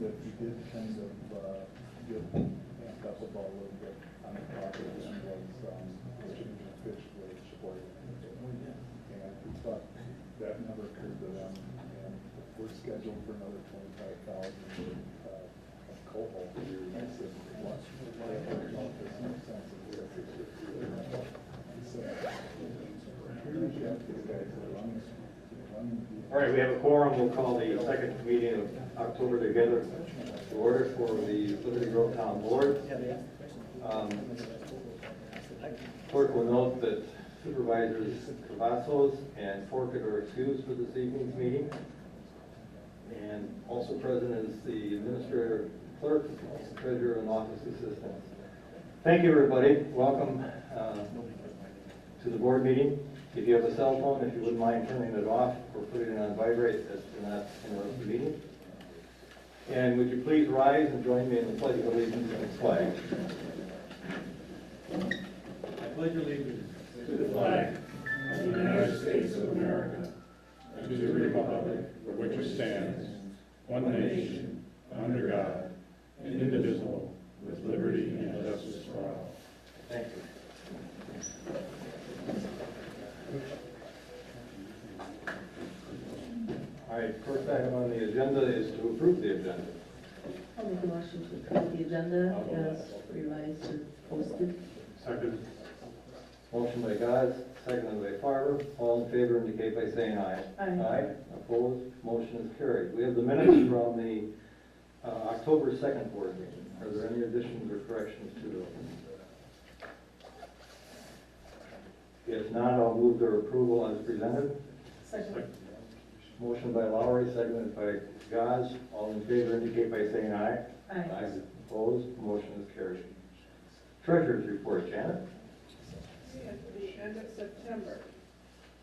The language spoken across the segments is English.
that we did kind of get amped up about a little bit on the project was Chicken Fish Village for it. And we thought that never occurred to them, and we're scheduled for another 25,000 of coal here. And I said, what? There's no sense in this. He said, here we have these guys that are running. All right, we have a quorum. We'll call the second meeting of October together to order for the Liberty Grove Town Board. Clerk will note that Supervisors Cavazos and Forkett are excused for this evening's meeting. And also present is the Administrator, Clerk, Treasurer, and Office Assistants. Thank you, everybody. Welcome to the board meeting. If you have a cell phone, if you wouldn't mind turning it off or putting it on vibrate, that's to not interrupt the meeting. And would you please rise and join me in the Pledge of Allegiance to the flag. I pledge allegiance to the flag of the United States of America and to the republic for which it stands, one nation, under God, indivisible, with liberty and justice for all. Thank you. All right, first item on the agenda is to approve the agenda. I'll make a motion to approve the agenda as revised and posted. Second. Motion by Gaz, seconded by Farber. All in favor indicate by saying aye. Aye. Opposed? Motion is carried. We have the minutes from the October 2nd board meeting. Are there any additions or corrections to those? If not, I'll move their approval as presented. Second. Motion by Lowry, seconded by Gaz. All in favor indicate by saying aye. Aye. Opposed? Motion is carried. Treasurer's report, Janet. At the end of September,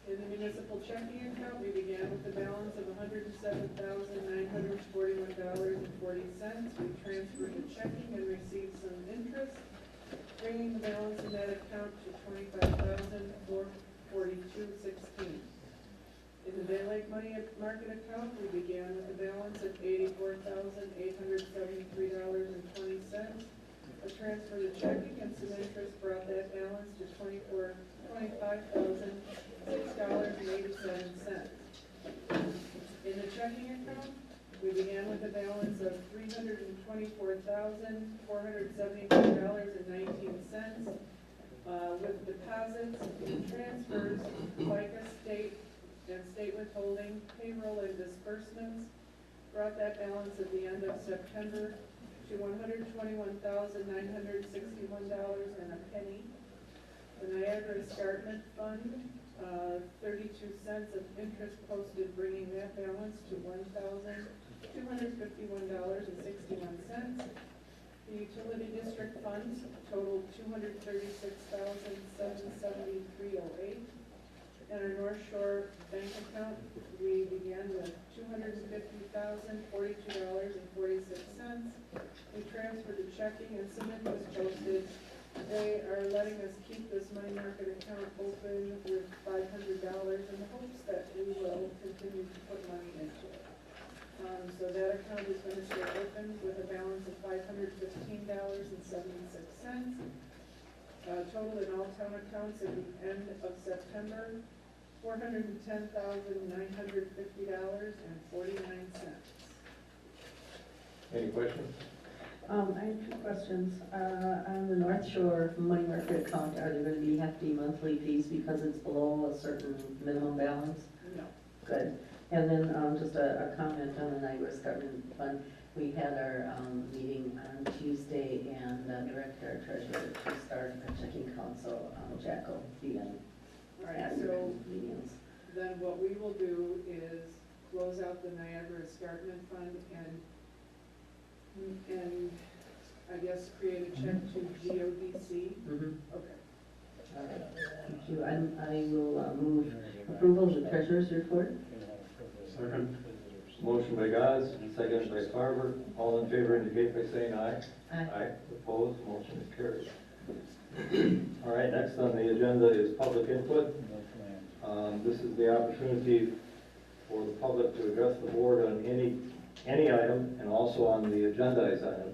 in the municipal checking account, we began with a balance of $107,941.40. We transferred the checking and received some interest, bringing the balance in that account to $25,442.16. In the Bay Lake Money Market account, we began with a balance of $84,873.20. A transfer to checking and some interest brought that balance to $25,006.87. In the checking account, we began with a balance of $324,474.19. With deposits and transfers, FICA, state and state withholding, payroll and disbursements brought that balance at the end of September to $121,961.01. The Niagara Escarpment Fund, 32 cents of interest posted, bringing that balance to $1,251.61. The Utility District Funds totaled $236,773.08. And our North Shore Bank account, we began with $250,042.46. We transferred to checking and some interest posted. They are letting us keep this money market account open with $500 in the hopes that we will continue to put money into it. So that account is going to stay open with a balance of $515.76. Total in all town accounts at the end of September, $410,950.49. Any questions? I have two questions. On the North Shore Money Market account, are there going to be hefty monthly fees because it's below a certain minimum balance? No. Good. And then just a comment on the Niagara Escarpment Fund. We had our meeting on Tuesday and directed our treasurer to start a checking account, so Jack will begin. All right, so meetings. then what we will do is close out the Niagara Escarpment Fund and I guess create a check to GODC. Mm-hmm. Okay. All right. Thank you. I will move approval of the treasurer's report. Second. Motion by Gaz, seconded by Farber. All in favor indicate by saying aye. Aye. Opposed? Motion is carried. All right, next on the agenda is public input. This is the opportunity for the public to address the board on any any item and also on the agendized item.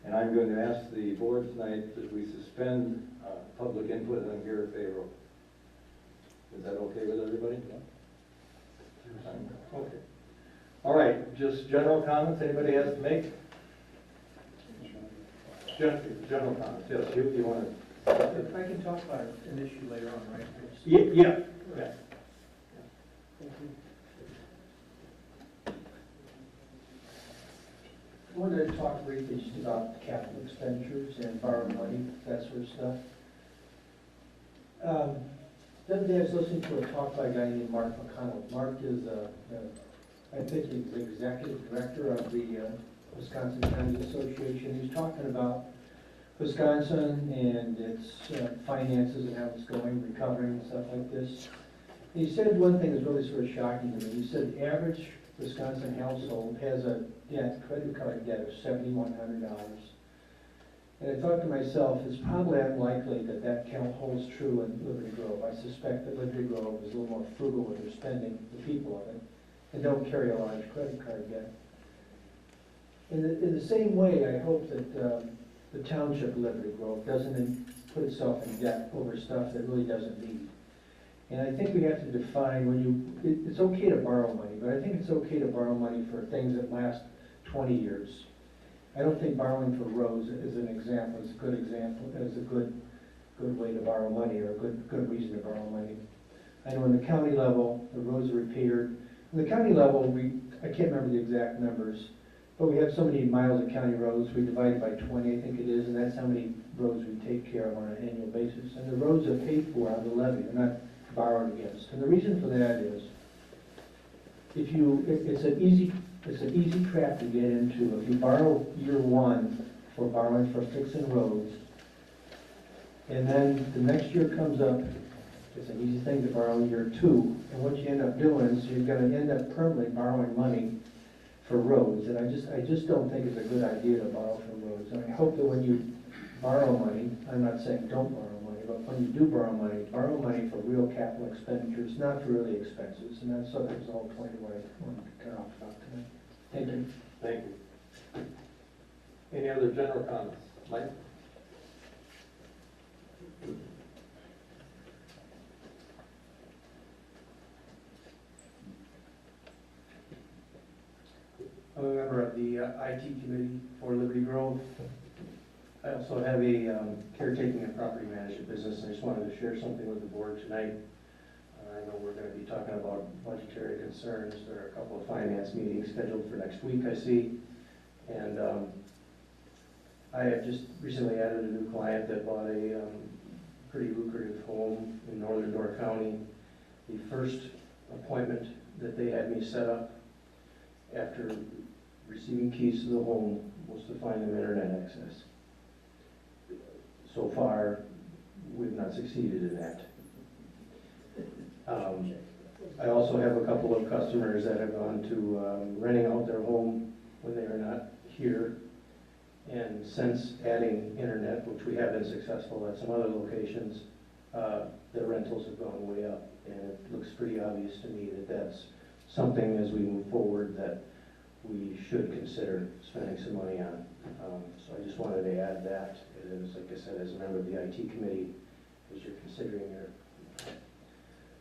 And I'm going to ask the board tonight that we suspend public input on Garrett Bay Road. Is that okay with everybody? Okay. All right, just general comments anybody has to make? General comments, yes, you want to? I can talk about an issue later on, right? Yeah. Thank you. I wanted to talk briefly just about capital expenditures and borrowing money, that sort of stuff. The other day I was listening to a talk by a guy named Mark McConnell. Mark is, I think he's the executive director of the Wisconsin County Association. He was talking about Wisconsin and its finances and how it's going, recovering and stuff like this. He said one thing that's really sort of shocking to me. He said the average Wisconsin household has a credit card debt of $7,100. And I thought to myself, it's probably unlikely that that count holds true in Liberty Grove. I suspect that Liberty Grove is a little more frugal with their spending, the people of it, and don't carry a large credit card debt. In the same way, I hope that the township of Liberty Grove doesn't put itself in debt over stuff that it really doesn't need. And I think we have to define it's okay to borrow money, but I think it's okay to borrow money for things that last 20 years. I don't think borrowing for roads is an example, is a good example, is a good way to borrow money or a good reason to borrow money. I know in the county level, the roads are repaired. In the county level, I can't remember the exact numbers, but we have so many miles of county roads, we divide it by 20, I think it is, and that's how many roads we take care of on an annual basis. And the roads are paid for out of the levy, they're not borrowed against. And the reason for that is, it's an easy trap to get into. If you borrow year one for borrowing for fixing roads, and then the next year comes up, it's an easy thing to borrow year two. And what you end up doing is you're going to end up permanently borrowing money for roads. And I just don't think it's a good idea to borrow for roads. And I hope that when you borrow money, I'm not saying don't borrow money, but when you do borrow money for real capital expenditures, not for really expenses. And that's the whole point of what I wanted to talk about tonight. Thank you. Thank you. Any other general comments? Mike? I'm a member of the IT committee for Liberty Grove. I also have a caretaking and property management business. I just wanted to share something with the board tonight. I know we're going to be talking about budgetary concerns. There are a couple of finance meetings scheduled for next week, I see. And I have just recently added a new client that bought a pretty lucrative home in northern Door County. The first appointment that they had me set up after receiving keys to the home was to find them internet access. So far, we've not succeeded in that. I also have a couple of customers that have gone to renting out their home when they are not here. And since adding internet, which we have been successful at some other locations, the rentals have gone way up. And it looks pretty obvious to me that that's something as we move forward that we should consider spending some money on. So I just wanted to add that, as, like I said, as a member of the IT committee, as you're considering your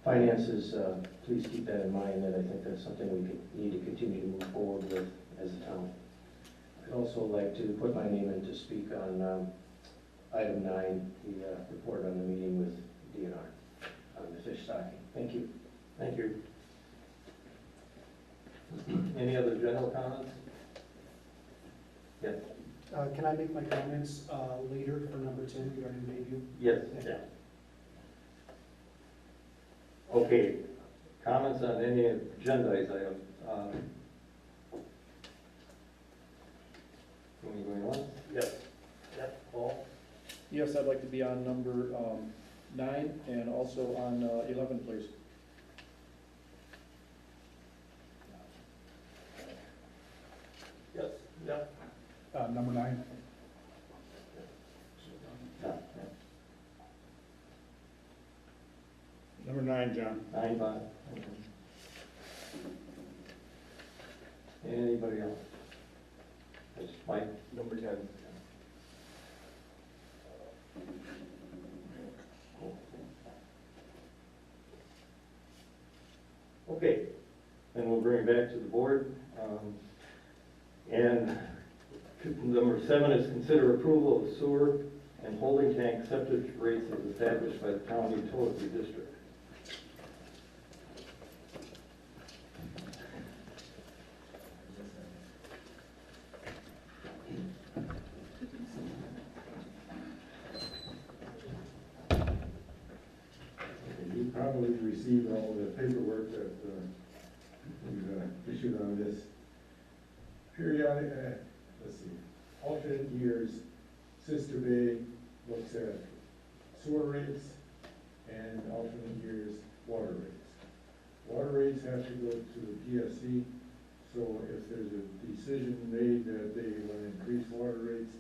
finances, please keep that in mind, and I think that's something we need to continue to move forward with as a town. I'd also like to put my name in to speak on item 9, the report on the meeting with DNR on the fish stocking. Thank you. Thank you. Any other general comments? Yes. Can I make my comments later for number 10 regarding Bayview? Yes. Yeah. Okay. Comments on any agendized items? Can we go on? Yes. Yep. Paul? Yes, I'd like to be on number 9 and also on 11, please. Yes. Yep. Number 9. Number 9, John. 9-5. Anybody else? Mike? Number 10. Okay, then we'll bring it back to the board. And number 7 is consider approval of sewer and holding tank septic rates as established by the town utility district. You probably received all the paperwork that we've issued on this. Periodic, let's see, alternate years, Sister Bay looks at sewer rates and alternate years, water rates. Water rates have to go to the PSC, so if there's a decision made that they want to increase water rates,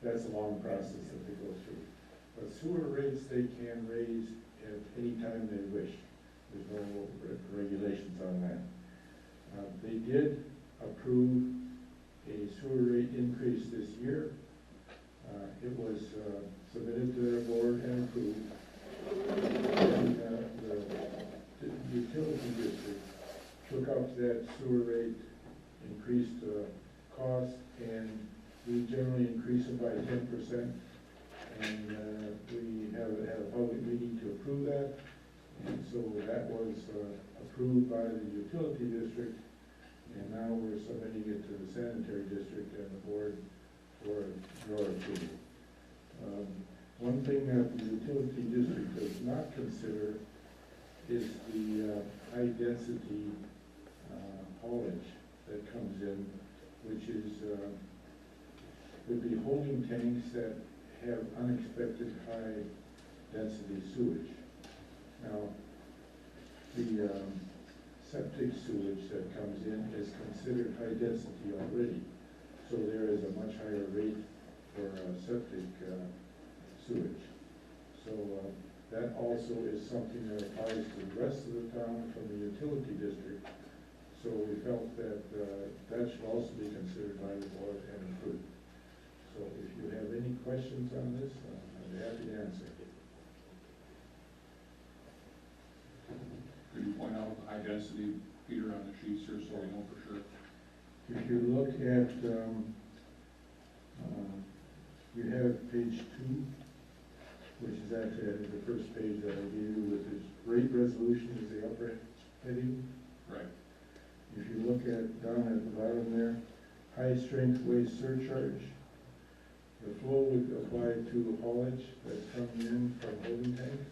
that's a long process that they go through. But sewer rates, they can raise at any time they wish. There's no regulations on that. They did approve a sewer rate increase this year. It was submitted to their board and approved. And the utility district took up that sewer rate, increased cost, and we generally increase it by 10%. And we have had a public meeting to approve that. And so that was approved by the utility district. And now we're submitting it to the sanitary district and the board for your approval. One thing that the utility district does not consider is the high density haulage that comes in, which is would be holding tanks that have unexpected high density sewage. Now, the septic sewage that comes in is considered high density already, so there is a much higher rate for septic sewage. So that also is something that applies to the rest of the town from the utility district. So we felt that that should also be considered by the board and approved. So if you have any questions on this, I'd be happy to answer. Could you point out the high density, Peter, on the sheets here so we know for sure? If you look at, you have page 2, which is actually, I think, the first page that I gave you with this rate resolution is the upper heading. Right. If you look at, down at the bottom there, high strength waste surcharge, the flow would apply to haulage that's coming in from holding tanks.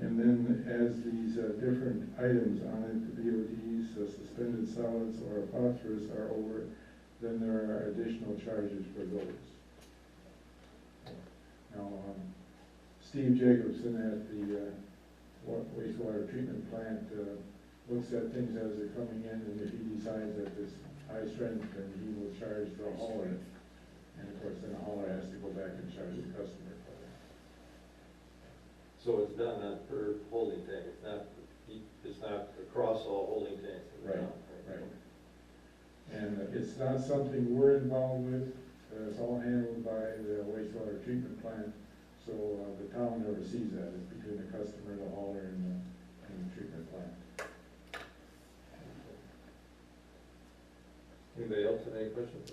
And then as these different items on it, the BODs, suspended solids, or phosphorus are over, then there are additional charges for those. Now, Steve Jacobson at the wastewater treatment plant looks at things as they're coming in, and if he decides that it's high strength, then he will charge the hauler. And of course, then the hauler has to go back and charge the customer for that. So it's done on per holding tank, it's not across all holding tanks in the Right, town. right. And it's not something we're involved with, it's all handled by the wastewater treatment plant, so the town never sees that, it's between the customer, the hauler, and the treatment plant. Anybody else have any questions?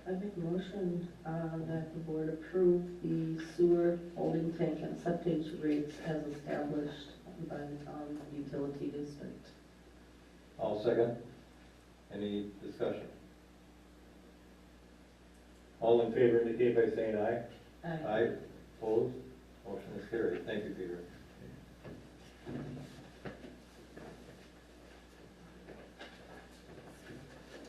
I make a motion that the board approve the sewer holding tank and septic rates as established by the utility district. I'll second. Any discussion? All in favor indicate by saying aye. Aye. Opposed? Motion is carried. Thank you, Peter.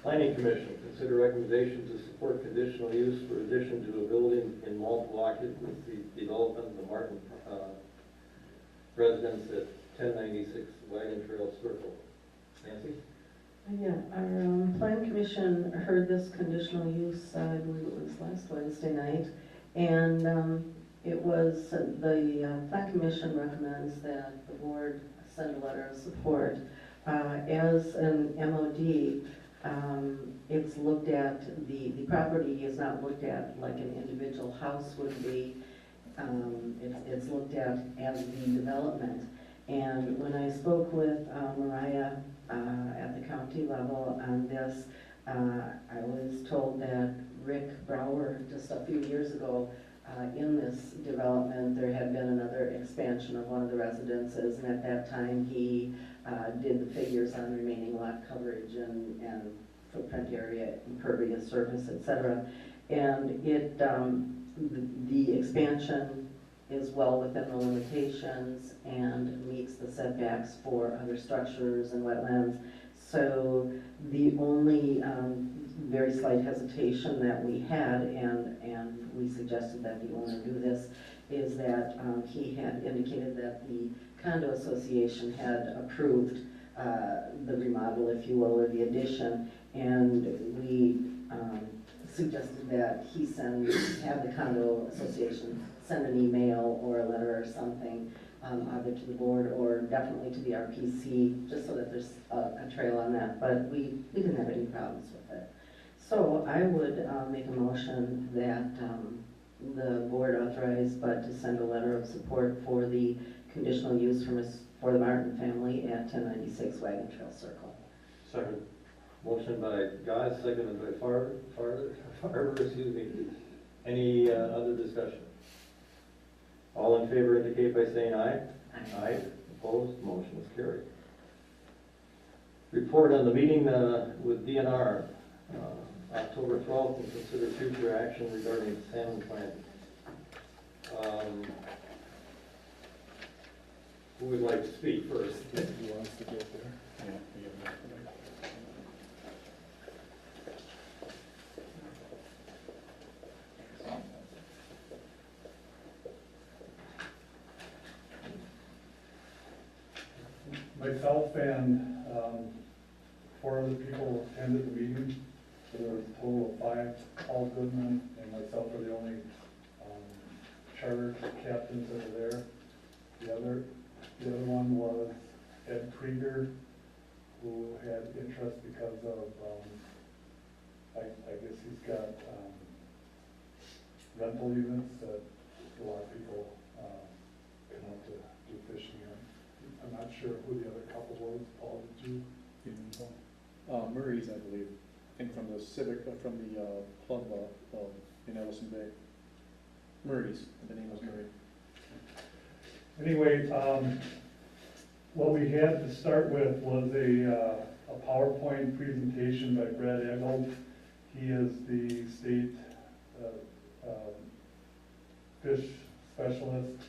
Planning Commission, consider recommendation to support conditional use for addition to a building in multiple occupancy development of the Martin residence at 1096 Wagon Trail Circle. Nancy? Yeah, our Plan Commission heard this conditional use, I believe it was last Wednesday night, and It was, the Plan Commission recommends that the board send a letter of support. As an MOD, it's looked at, the property is not looked at like an individual house would be. It's looked at as the development. And when I spoke with Mariah at the county level on this, I was told that Rick Brower, just a few years ago, in this development, there had been another expansion of one of the residences, and at that time, he did the figures on remaining lot coverage and footprint area, impervious surface, et cetera. And it, the expansion is well within the limitations and meets the setbacks for other structures and wetlands. So the only very slight hesitation that we had, and we suggested that the owner do this, is that he had indicated that the condo association had approved the remodel, if you will, or the addition, and we suggested that he have the condo association send an email or a letter or something, either to the board or definitely to the RPC, just so that there's a trail on that, but we didn't have any problems with it. So I would make a motion that the board authorize Bud to send a letter of support for the conditional use for the Martin family at 1096 Wagon Trail Circle. Second. Motion by Guy, seconded by Farber, excuse me. Any other discussion? All in favor indicate by saying aye. Aye. Opposed, motion is carried. Report on the meeting with DNR, October 12th, and consider future action regarding salmon planting. Who would like to speak first? Who wants to get there? Yeah, we have that. Myself and four other people attended the meeting. So there was a total of 5. Paul Goodman and myself were the only charter captains that were there. The other one was Ed Krieger, who had interest because of, I guess he's got rental units that a lot of people come up to do fishing in. I'm not sure who the other couple was. Paul, did you? Murray's, I believe. I think from the civic, from the club in Ellison Bay. Murray's, the name was Murray. Anyway, what we had to start with was a PowerPoint presentation by Brad Eggold. He is the state fish specialist,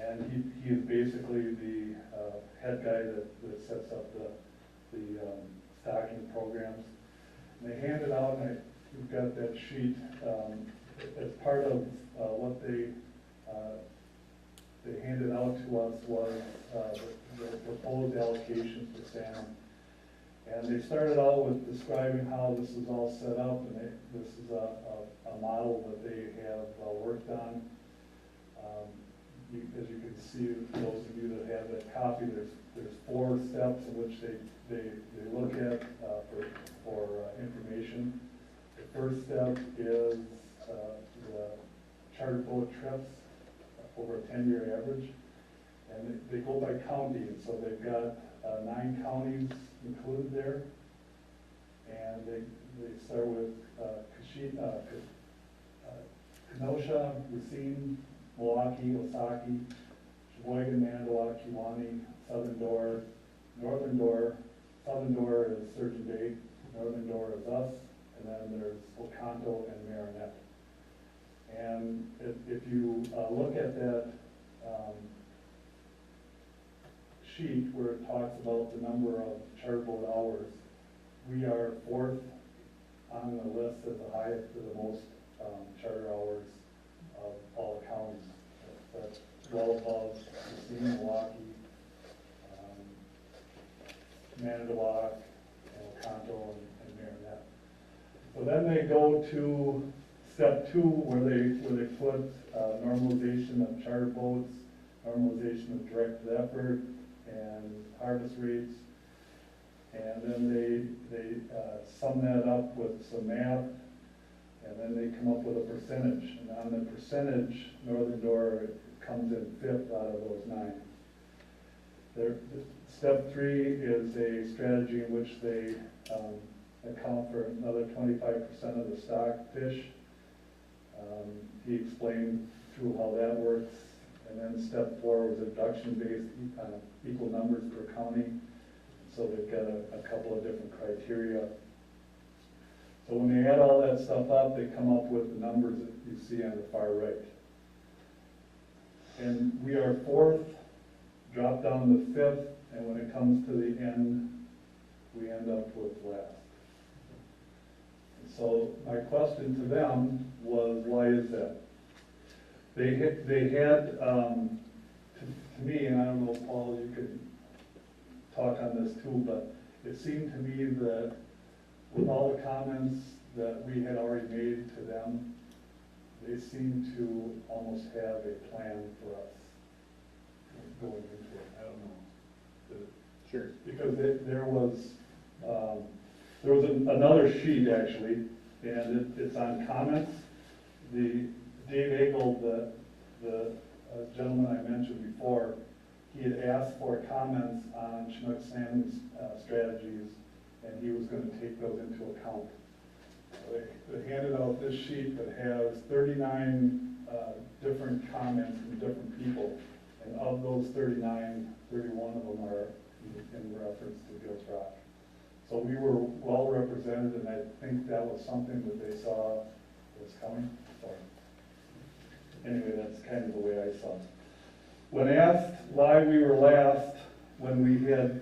and he is basically the head guy that sets up the stocking programs. And they handed out, and we've got that sheet as part of what they handed out to us was the proposed allocations for salmon. And they started out with describing how this is all set up, and this is a model that they have worked on. As you can see, those of you that have that copy, there's 4 steps in which they look at for information. The first step is the charter boat trips over a 10-year average, and they go by county, and so they've got 9 counties included there, and they start with Kenosha, Racine, Milwaukee, Osaki, Sheboygan, Manitowoc, Kewaunee, Southern Door, Northern Door. Southern Door is Sturgeon Bay, Northern Door is us, and then there's Oconto and Marinette. And if you look at that sheet where it talks about the number of charter boat hours, we are 4th on the list as the highest or the most charter hours of all the counties. That's well above Racine, Milwaukee, Manitowoc, and Oconto, and Marinette. So then they go to step two, where they put normalization of charter boats, normalization of directed effort, and harvest rates. And then they sum that up with some math, and then they come up with a percentage. And on the percentage, Northern Door comes in fifth out of those 9. Step three is a strategy in which they account for another 25% of the stock fish. He explained through how that works. And then step 4 was abduction-based, equal numbers per county. So they've got a couple of different criteria. So when they add all that stuff up, they come up with the numbers that you see on the far right. And we are 4th, drop down to 5th, and when it comes to the end, we end up with last. So my question to them was, why is that? They had, to me, and I don't know, Paul, you could talk on this too, but it seemed to me that with all the comments that we had already made to them, they seemed to almost have a plan for us going into it. I don't know. Sure. Because there was another sheet actually, and it's on comments. Dave Egel, the gentleman I mentioned before, he had asked for comments on Chinook salmon strategies, and he was going to take those into account. They handed out this sheet that has 39 different comments from different people, and of those 39, 31 of them are in reference to Gills Rock. So we were well represented, and I think that was something that they saw was coming. So anyway, that's kind of the way I saw it. When asked why we were last, when we had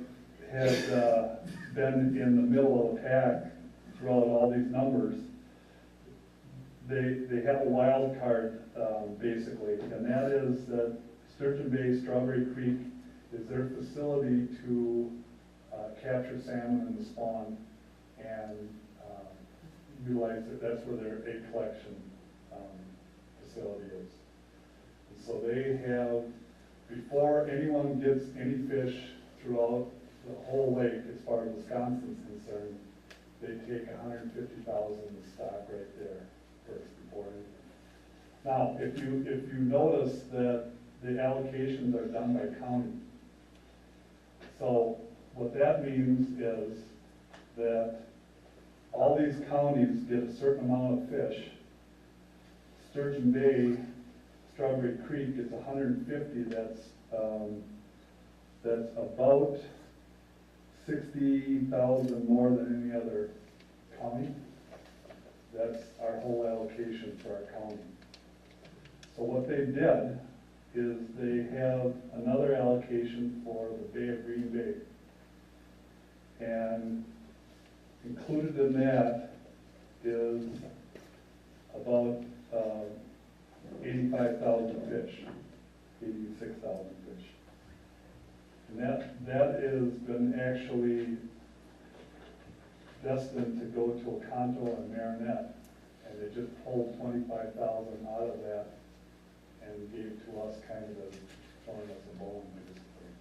been in the middle of the pack throughout all these numbers, they have a wild card basically, and that is that Sturgeon Bay, Strawberry Creek is their facility to capture salmon in the spawn and utilize it. That's where their egg collection facility is. And so they have, before anyone gets any fish throughout the whole lake, as far as Wisconsin's concerned, they take 150,000 stock right there first before anything. Now, if you notice that the allocations are done by county, so what that means is that all these counties get a certain amount of fish. Sturgeon Bay, Strawberry Creek is 150. That's about 60,000 more than any other county. That's our whole allocation for our county. So what they did is they have another allocation for the Bay of Green Bay. And included in that is about 85,000 fish, 86,000 fish. And that has been actually destined to go to Oconto and Marinette, and they just pulled 25,000 out of that and gave to us kind of as throwing us a bone, basically.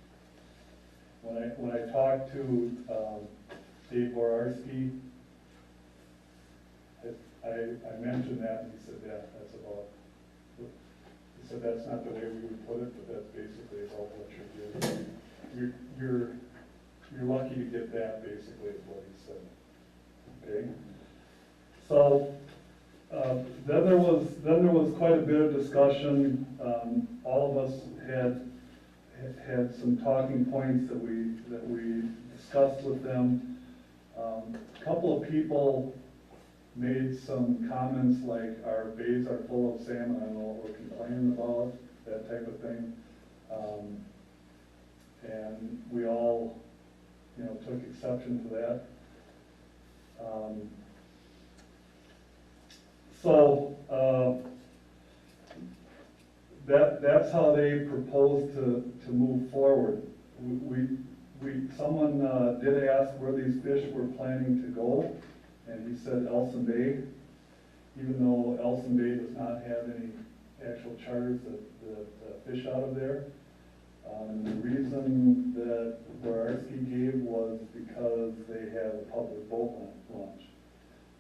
When I talked to Dave Borarski, I mentioned that, and he said, yeah, that's about, he said that's not the way we would put it, but that's basically about what you're doing. You're lucky to get that, basically, is what he said. Okay? So, then there was quite a bit of discussion. All of us had some talking points that we discussed with them. A couple of people made some comments like our bays are full of salmon, I don't know what we're complaining about, that type of thing. And we all, took exception to that. That's how they proposed to move forward. Someone did ask where these fish were planning to go, and he said Elson Bay. even though Elson Bay does not have any actual charters that fish out of there. The reason that Borarsky gave was because they have a public boat launch.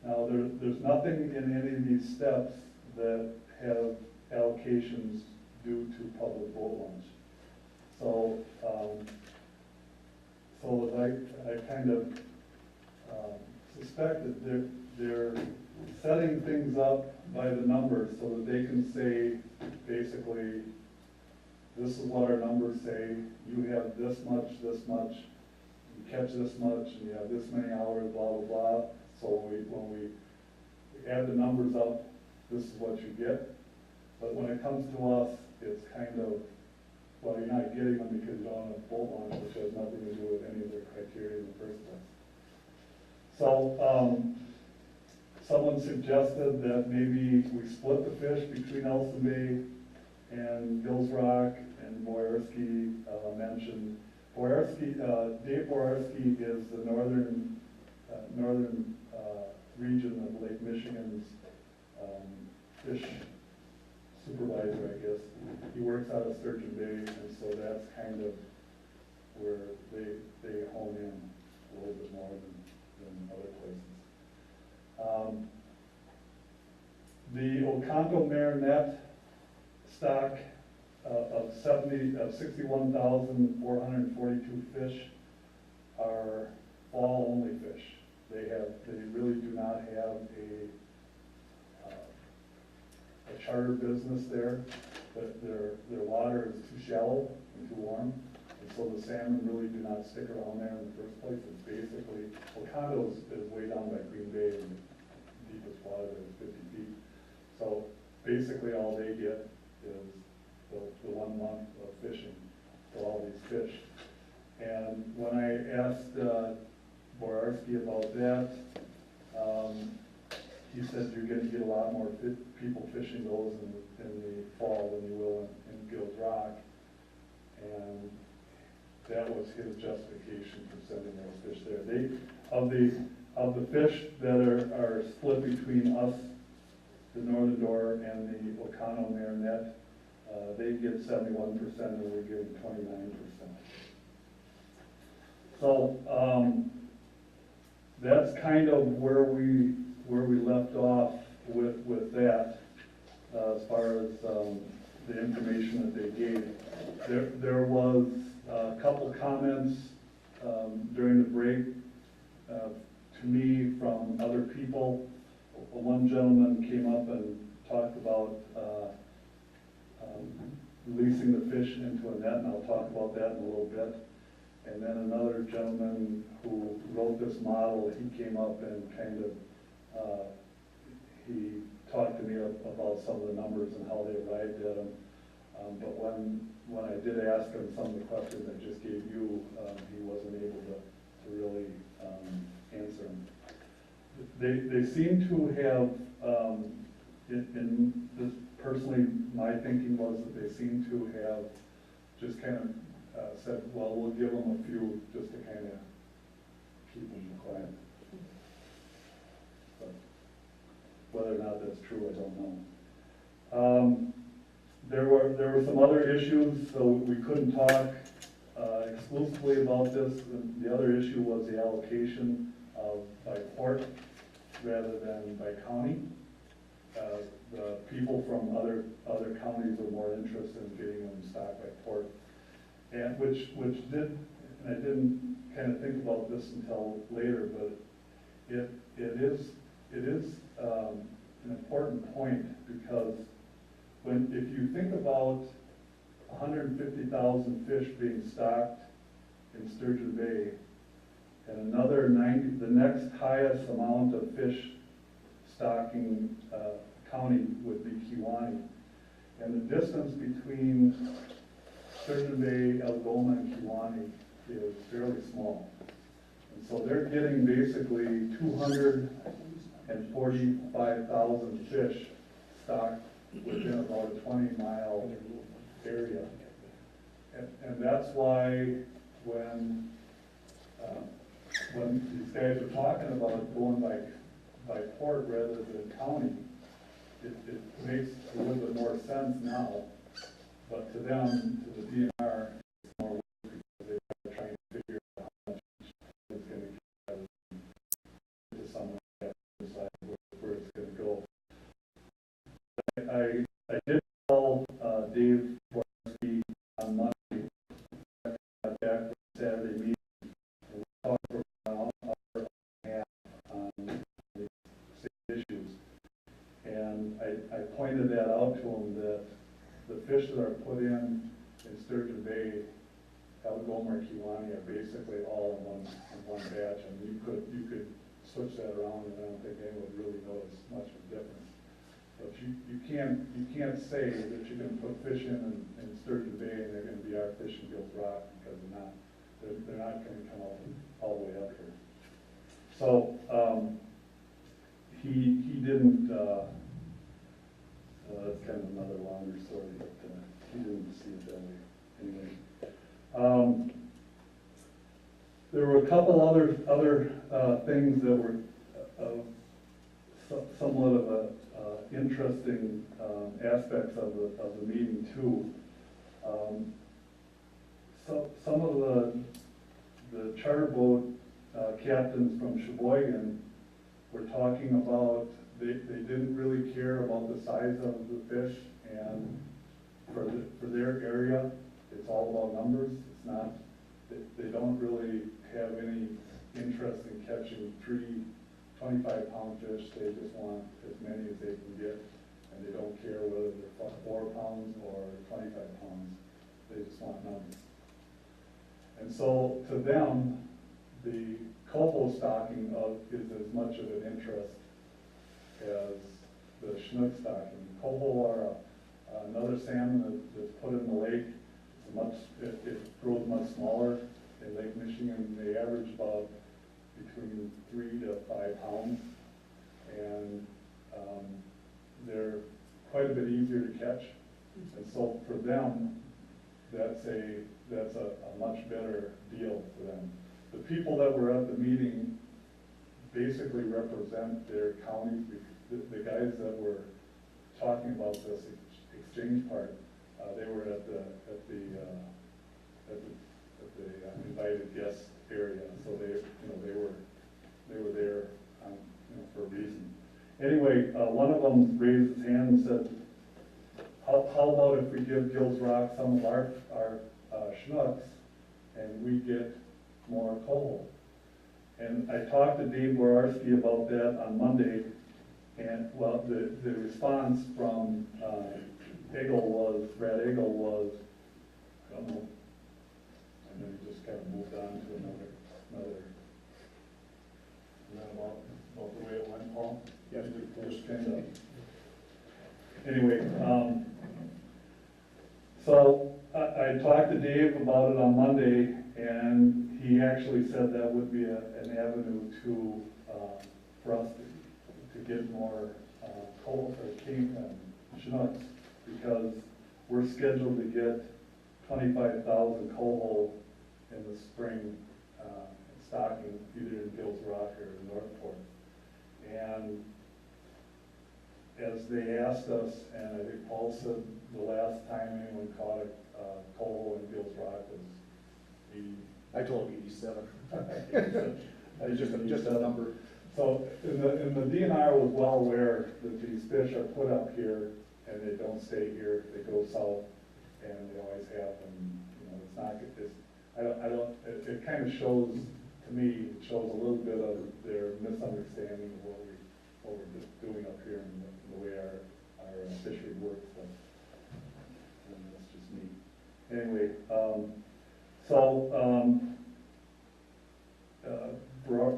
Now, there's nothing in any of these steps that have allocations due to public boat launch. So, I kind of suspect that they're setting things up by the numbers so that they can say, basically, this is what our numbers say, you have this much, you catch this much, and you have this many hours, blah, blah, blah. So when we add the numbers up, this is what you get. But when it comes to us, it's kind of, well, you're not getting them because you don't have a boat launch, which has nothing to do with any of their criteria in the first place. So, someone suggested that maybe we split the fish between Elson Bay and Gills Rock, and Boyarsky mentioned. Dave Boyarsky is the northern region of Lake Michigan's fish supervisor, I guess. He works out of Sturgeon Bay, and so that's kind of where they hone in a little bit more than other places. The Oconto Marinette stock of 61,442 fish are fall-only fish. They really do not have a charter business there. But their water is too shallow and too warm, and so the salmon really do not stick around there in the first place. It's basically, Oconto is way down by Green Bay, and the deepest water there is 50 feet. So basically all they get is the 1 month of fishing for all these fish. And when I asked Boyarsky about that, he said you're going to get a lot more people fishing those in the fall than you will in Gills Rock. And that was his justification for sending those fish there. Of the fish that are split between us, the Northern Door, and the Oconto Marinette, they get 71% and we're getting 29%. So that's kind of where we left off with that, as far as the information that they gave. There was a couple comments during the break to me from other people. One gentleman came up and talked about releasing the fish into a net, and I'll talk about that in a little bit. And then another gentleman who wrote this model, he came up and kind of, he talked to me about some of the numbers and how they arrived at them. But when I did ask him some of the questions I just gave you, he wasn't able to really answer them. They seem to have, in this, personally, my thinking was that they seem to have just kind of said, well, we'll give them a few just to kind of keep them quiet. But whether or not that's true, I don't know. There were some other issues, so we couldn't talk exclusively about this. The other issue was the allocation by port rather than by county. The people from other counties were more interested in getting them stocked by port, and which did, and I didn't kind of think about this until later, but it is an important point, because if you think about 150,000 fish being stocked in Sturgeon Bay, and another 90, the next highest amount of fish stocking county would be Kewaunee. And the distance between Sturgeon Bay, Algoma, and Kewaunee is fairly small. And so they're getting basically 245,000 fish stocked within about a 20-mile area. And that's why when these guys are talking about going by port rather than county, it makes a little bit more sense now, but to them, to the DNR, it's more work because they are trying to figure out how much it's gonna get to someone that decide where it's gonna go. I did call Dave Borski on Monday, got back from Saturday meeting, and we talked for about an hour and a half on the same issues. And I pointed that out to him, that the fish that are put in Sturgeon Bay, Algoma, Kiwani are basically all in one batch, and you could switch that around, and I don't think anyone would really notice much of a difference. But you can't say that you're gonna put fish in Sturgeon Bay and they're gonna be our fish in Gills Rock, because they're not. They're not gonna come all the way up here. So, he didn't, that's kind of another longer story, but he didn't see it that way anyway. There were a couple other things that were somewhat of interesting aspects of the meeting too. Some of the charter boat captains from Sheboygan were talking about they didn't really care about the size of the fish, and for their area, it's all about numbers. It's not, they don't really have any interest in catching 25-pound fish. They just want as many as they can get, and they don't care whether they're 4 pounds or 25 pounds. They just want numbers. And so to them, the coho stocking is as much of an interest as the Chinook stocking. Coho are another salmon that's put in the lake. It grows much smaller in Lake Michigan. They average about between 3 to 5 pounds, and they're quite a bit easier to catch. And so for them, that's a much better deal for them. The people that were at the meeting basically represent their counties. The guys that were talking about this exchange part, they were at the invited guest area, so they were there for a reason. Anyway, one of them raised his hand and said, how about if we give Gills Rock some of our Chinooks and we get more coho? And I talked to Dave Borarski about that on Monday, and well, the response from Brad Egel was, I don't know, and then he just kind of moved on to another. Is that about the way it went, Paul? Yes, Just kind of. Anyway, so I talked to Dave about it on Monday, and he actually said that would be an avenue for us to get more Chinooks, because we're scheduled to get 25,000 coho in the spring stocking, either in Gills Rock or in Northport. And as they asked us, and I think Paul said the last time anyone caught a coho in Gills Rock was 80. I told him 87. I Just a number. So, and the DNR was well aware that these fish are put up here and they don't stay here, they go south, and they always have, and, it's not, it kind of shows, to me, it shows a little bit of their misunderstanding of what we're doing up here and the way our fishery works, and that's just me. Anyway,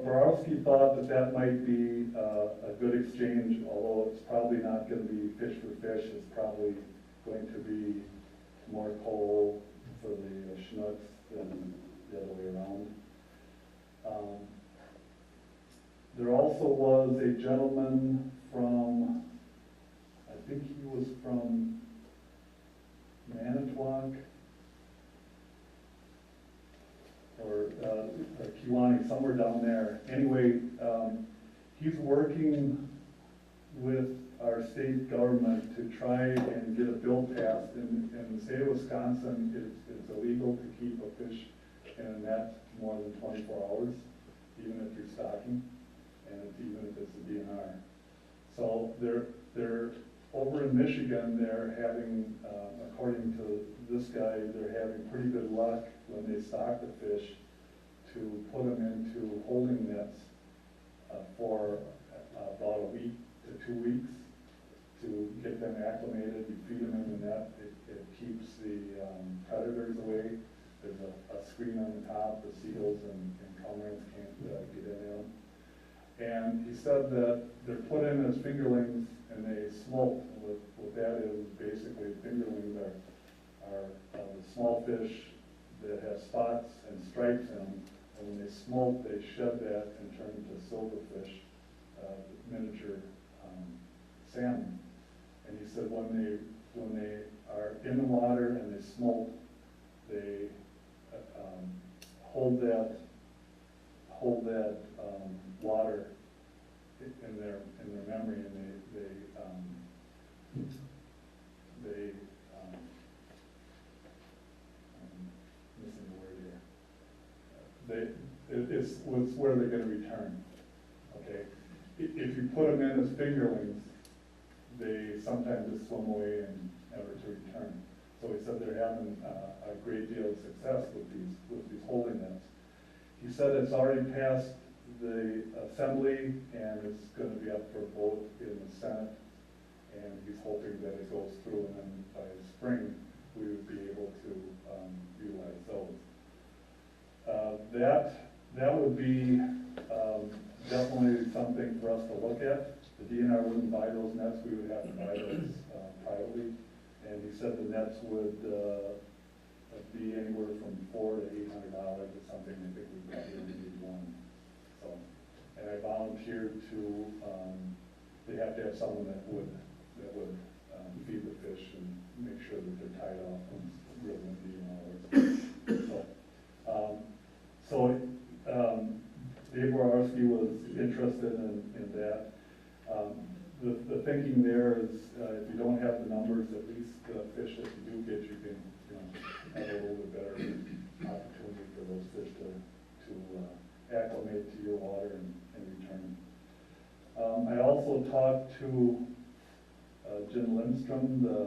Borowski thought that might be a good exchange, although it's probably not going to be fish for fish. It's probably going to be more coho for the Chinooks than the other way around. There also was a gentleman from, I think he was from Manitowoc, or Kiwani, somewhere down there. Anyway, he's working with our state government to try and get a bill passed. In the state of Wisconsin, it's illegal to keep a fish in a net more than 24 hours, even if you're stocking, and even if it's a DNR. So they're over in Michigan, they're having, according to this guy, they're having pretty good luck when they stock the fish to put them into holding nets for about a week to 2 weeks to get them acclimated. You feed them in the net, it keeps the predators away. There's a screen on the top, the seals and cormorants can't get in them. And he said that they're put in as fingerlings and they smoke. What that is basically fingerlings are the small fish that have spots and stripes in them. And when they smoke, they shed that and turn into silverfish, miniature salmon. And he said when they are in the water and they smoke, they hold that water in their memory, and missing the word here. It's where they're going to return. Okay, if you put them in as fingerlings, they sometimes just swim away and never to return. So he said they're having a great deal of success with these holding nets. He said it's already passed the assembly and it's going to be up for a vote in the Senate, and he's hoping that it goes through, and then by spring we would be able to utilize those. That would be definitely something for us to look at. The DNR wouldn't buy those nets, we would have to buy those privately. And he said the nets would be anywhere from $400 to $800 or something. I think we probably only need one. So, and I volunteered to. They have to have someone that would feed the fish and make sure that they're tied off and real windy and all that. So Dave Borowski was interested in that. The thinking there is if you don't have the numbers, at least the fish that you do get, you can have a little bit better opportunity for those fish to acclimate to your water and return. I also talked to Jim Lindstrom, the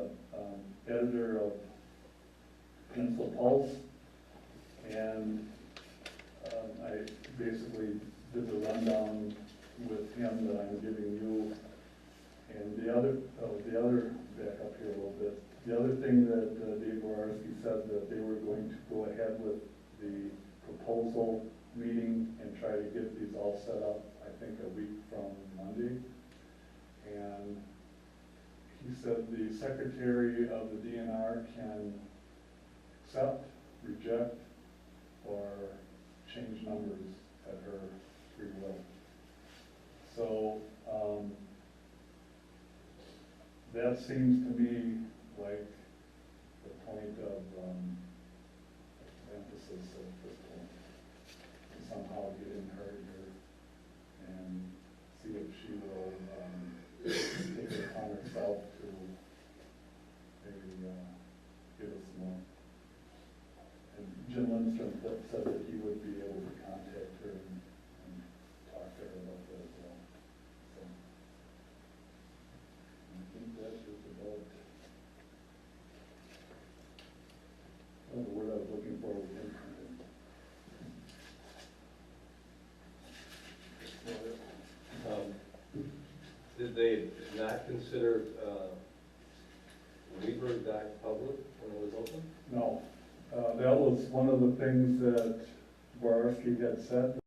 editor of Peninsula Pulse, and I basically did the rundown with him that I'm giving you. And the other, back up here a little bit, the other thing that Dave Borowski said that they were going to go ahead with the proposal meeting and try to get these all set up, I think a week from Monday. And he said the secretary of the DNR can accept, reject, or change numbers at her free will. So that seems to me like the point of emphasis at this point. And somehow get in her ear and see if she will take it upon herself to maybe give us more. And Jim Lindstrom said that he would be able to contact her and talk to her about that as well. So I think that is about the word I was looking for was imprinted. Did they not consider Weaver back public when it was open? No, that was one of the things that Borowski had said.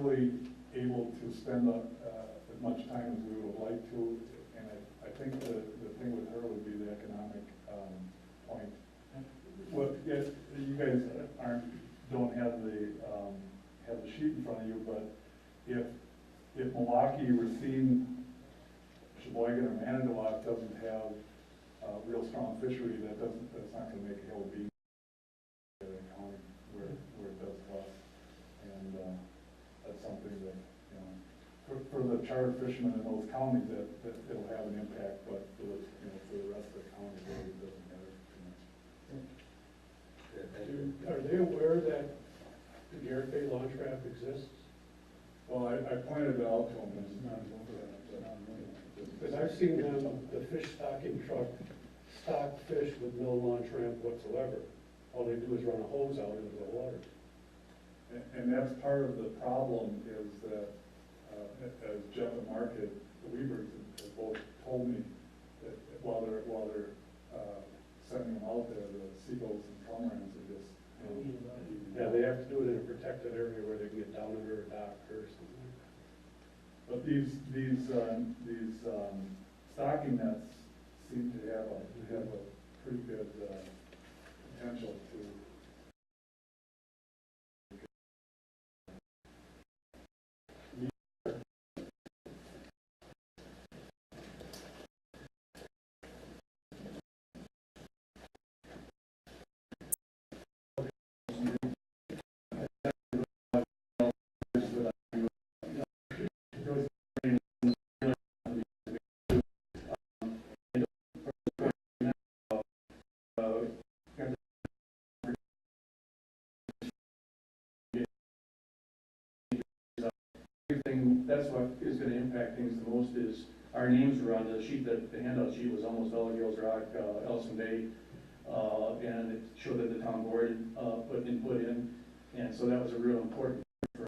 really able to spend as much time as we would like to, and I think the thing with her would be the economic point. Well, yes, you guys don't have the sheet in front of you, but if Milwaukee, Racine, Sheboygan, or Manitowoc doesn't have a real strong fishery, that's not gonna make Hill B a county where it does well. And that's something that, you know, for the charter fishermen in those counties, that it'll have an impact, but for the rest of the county, it really doesn't matter too much. Are they aware that the Garrett Bay launch ramp exists? Well, I pointed it out to them, it's not, Because I've seen them, the fish stocking truck, stock fish with no launch ramp whatsoever. All they do is run a hose out into the water. and that's part of the problem is that, as Jeff and Mark the Weavers have both told me, that while they're sending them out there, the seagulls and cormorants are just, Yeah, they have to do it in a protected area where they can get down under a dock or something. But these stocking nets seem to have a pretty good potential to. That's what is gonna impact things the most is our names were on the sheet, that the handout sheet was almost all Gales Rock, Ellison Bay, and it showed that the town board, put input in, and so that was a real important for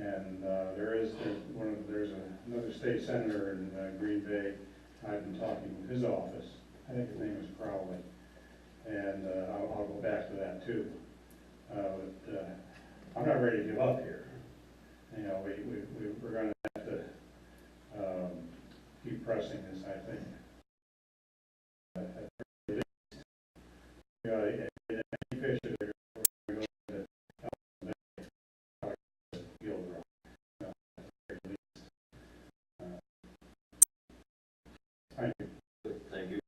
And there's another state senator in Green Bay. I've been talking with his office. I think his name is Crowley. And I'll go back to that too. But I'm not ready to give up here. You know, we're going to have to keep pressing this, I think. Any fish that are going to go to Ellison Bay, Gales Rock. Thank you. Thank you.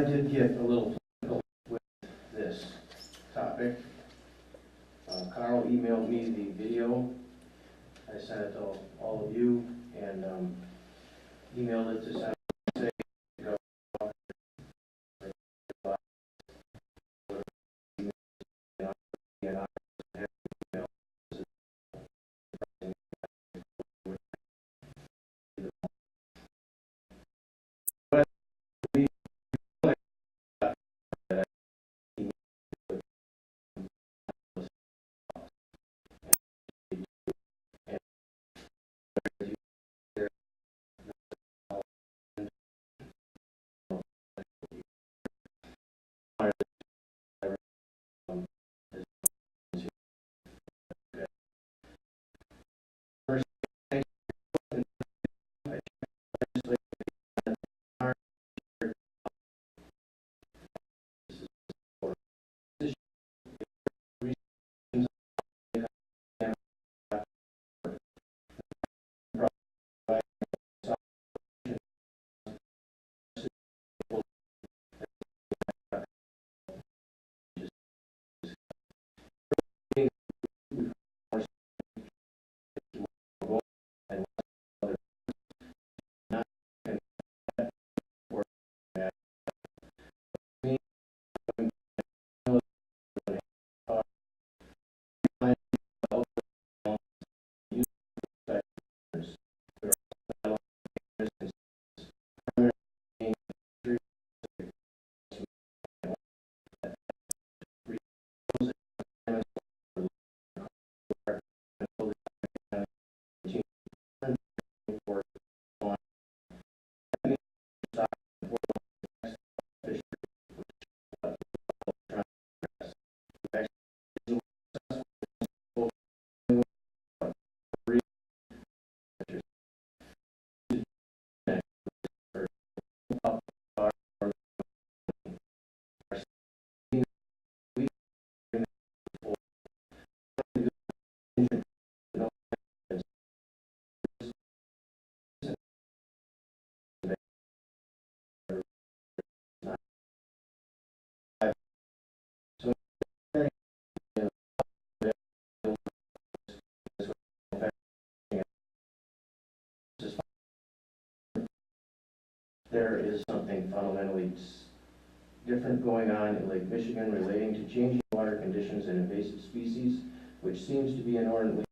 I did get a little political with this topic. Carl emailed me the video. I sent it to all of you and emailed it to Senator. There is something fundamentally different going on in Lake Michigan relating to changing water conditions and invasive species, which seems to be inordinately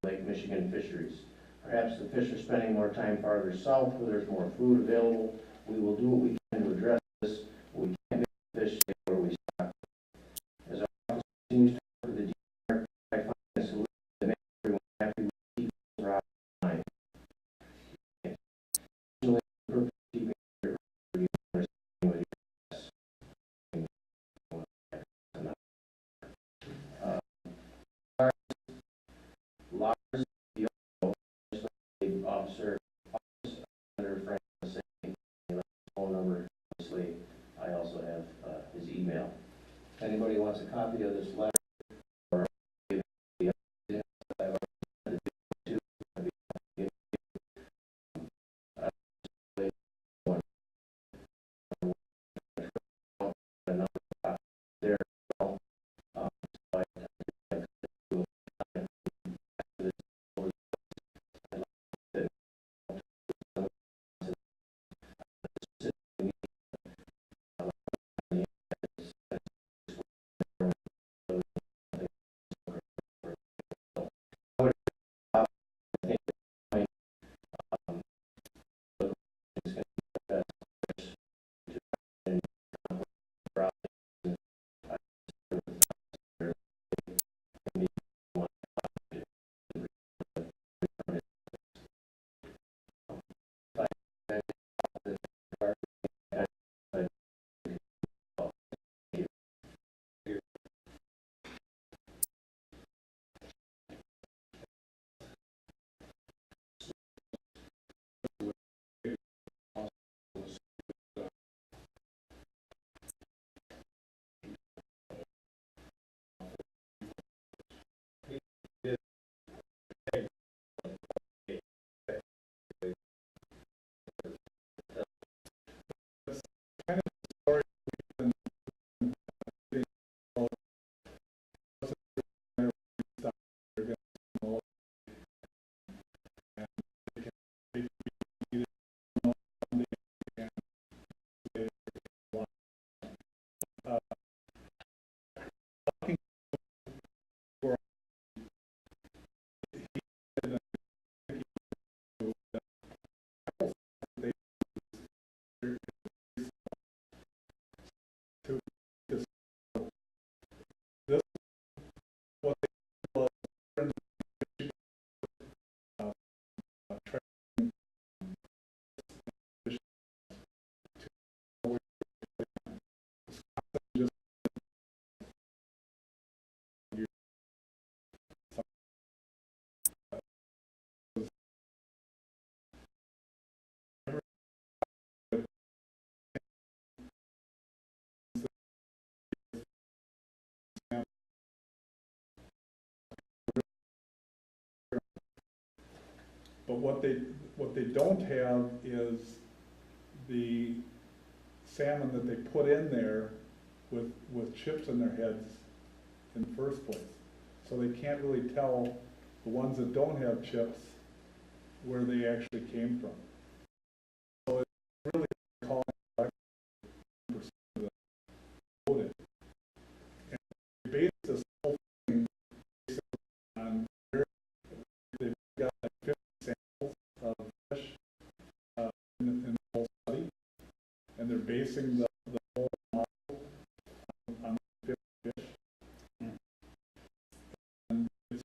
Lake Michigan fisheries. Perhaps the fish are spending more time farther south where there's more food available. We will do what we can to address this. We can't make the fish stay where we stock. As our office continues to work with the DNR, I find a solution that makes everyone happy. We keep the rock in mind. Keeping it with your Lars, the officer, under Frank, phone number, obviously, I also have his email. If anybody wants a copy of this letter, or But what they don't have is the salmon that they put in there with chips in their heads in the first place. So they can't really tell the ones that don't have chips where they actually came from. So it's really calling back to the voted. And they base this whole thing on where they've got like 50 samples of fish in the whole study, and they're basing the whole model on 50 fish. And it's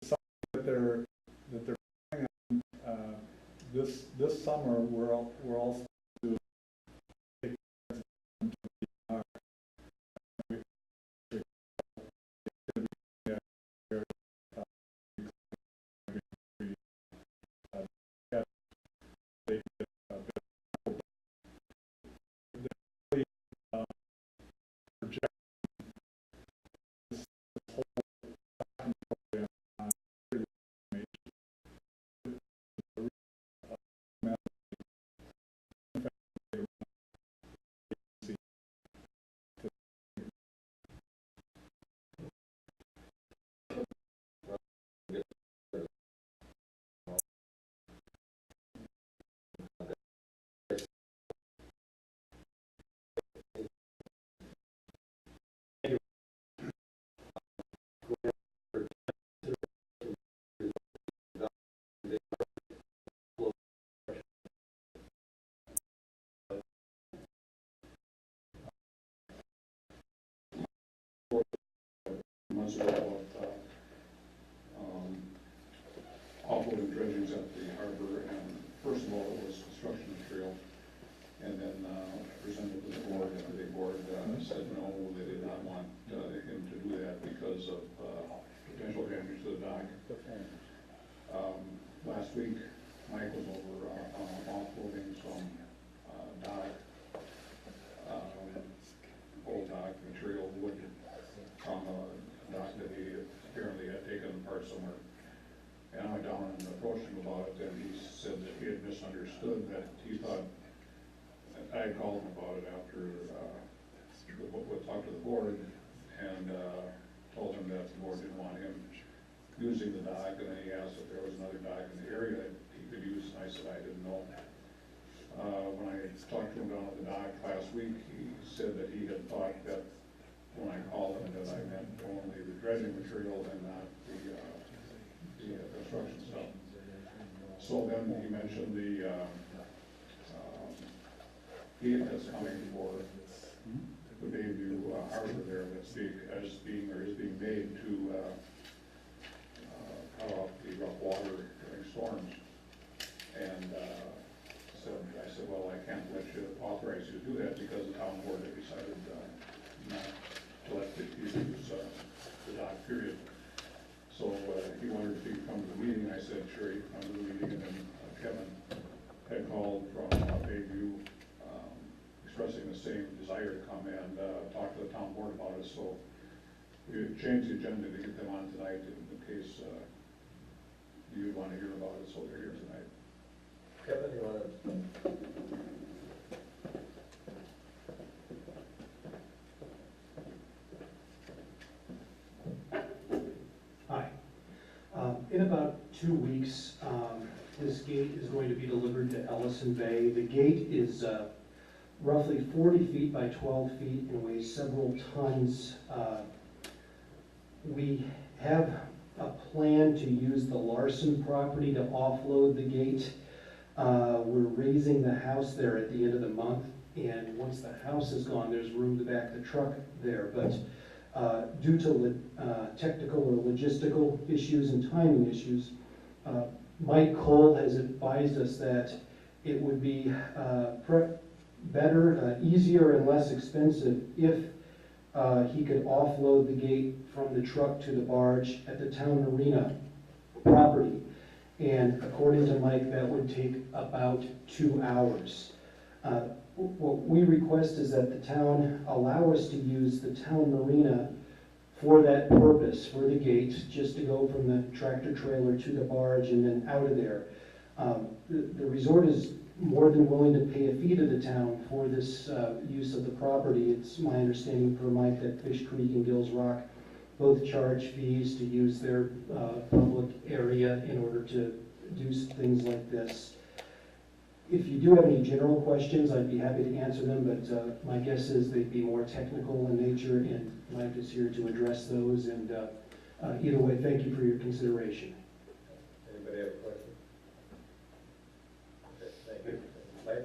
something that they're planning on this summer. We're all supposed to take them to the months ago about offloading dredgings at the harbor, and first of all, it was construction material, and then presented to the board, and the board said no, they did not want him to do that because of potential damage to the dock. Last week, Mike was over offloading some dock, old dock material, wood from a dock that he apparently had taken apart somewhere. And I went down and approached him about it, and he said that he had misunderstood, that he thought, I had called him about it after we talked to the board, and told him that the board didn't want him using the dock, and then he asked if there was another dock in the area that he could use, and I said I didn't know. When I talked to him down at the dock last week, he said that he had thought that when I called him that I meant only the dredging material and not the construction stuff. So then he mentioned the gate that's coming for the Bayview Harbor there, that's is being made to cut off the rough water during storms. And I said, well, I can't authorize you to do that because the town board had decided not to let you use the dock, period. So he wondered if he could come to the meeting. I said, sure, he could come to the meeting. And then Kevin had called from Bayview, expressing the same desire to come and talk to the town board about it. So we changed the agenda to get them on tonight in case you want to hear about it. So they're here tonight. Kevin, you want to? Hi. In about 2 weeks, this gate is going to be delivered to Ellison Bay. The gate is roughly 40 feet by 12 feet and weighs several tons. We have a plan to use the Larson property to offload the gate. We're raising the house there at the end of the month, and once the house is gone, there's room to back the truck there. But due to technical or logistical issues and timing issues, Mike Cole has advised us that it would be better, easier, and less expensive if he could offload the gate from the truck to the barge at the town marina property. And according to Mike, that would take about 2 hours. What we request is that the town allow us to use the town marina for that purpose, for the gate, just to go from the tractor trailer to the barge and then out of there. The resort is more than willing to pay a fee to the town for this use of the property. It's my understanding per Mike that Fish Creek and Gills Rock both charge fees to use their public area in order to do things like this. If you do have any general questions, I'd be happy to answer them, but my guess is they'd be more technical in nature, and Mike is here to address those. And either way, thank you for your consideration. Anybody have a question? Okay, thank you. Mike?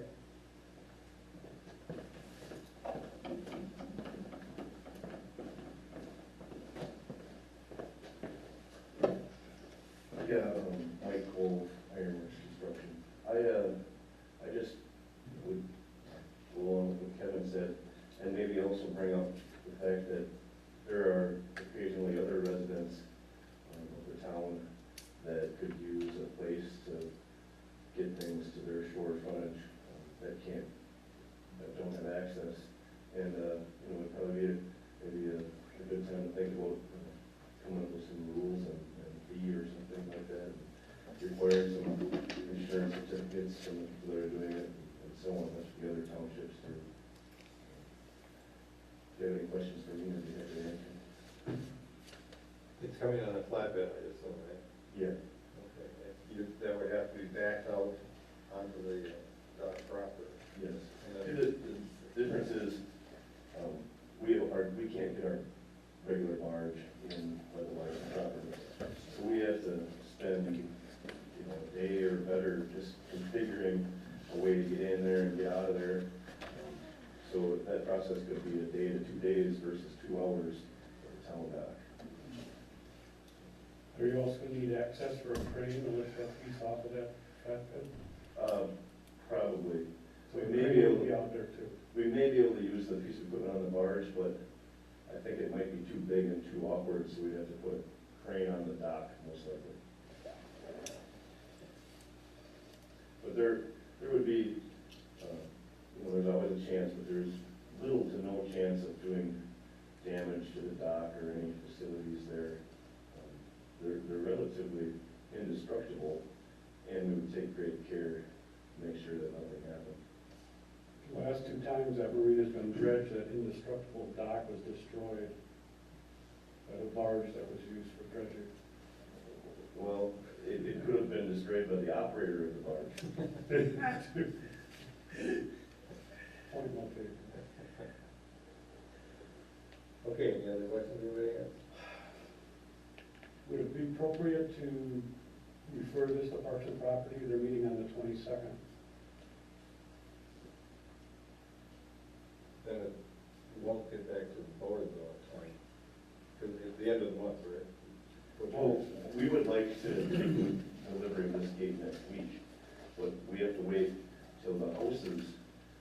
Yeah, Mike Cole, Ironworks Construction. I just would go along with what Kevin said, and maybe also bring up the fact that there are occasionally other residents of the town that could use a place to get things to their shore frontage that don't have access. And, it'd probably be maybe a good time to think about coming up with some rules and fee or something like that. Require some insurance certificates from the people that are doing it and so on, that should be other townships too. If you have any questions for me, I'd be happy to answer. It's coming on a flatbed, I assume, right? Yeah. Okay. That would have to be backed out onto the dock proper. Yes. And See, the difference is, we can't get our regular barge in by the license property. So we have to spend, a day or better just configuring a way to get in there and get out of there. So that process could be a day to 2 days versus 2 hours at the town dock. Are you also gonna need access for a crane to lift that piece off of that flatbed? Probably. So The we may crane be able will be to, out there too. we may be able to use the piece of equipment on the barge, but I think it might be too big and too awkward, so we'd have to put a crane on the dock, most likely. But there would be, there's always a chance, but there's little to no chance of doing damage to the dock or any facilities there. They're relatively indestructible, and we would take great care to make sure that nothing happened. The last 2 times that marina's been dredged, that indestructible dock was destroyed by the barge that was used for dredging. Well, it could have been destroyed by the operator of the barge. Point well taken. Okay, any other questions anybody has? Would it be appropriate to refer this to Parks and Property? They're meeting on the 22nd. Then it won't get back to the board though, because it's the end of the month, right? Well, we would like to take delivery of this gate next week, but we have to wait till the house is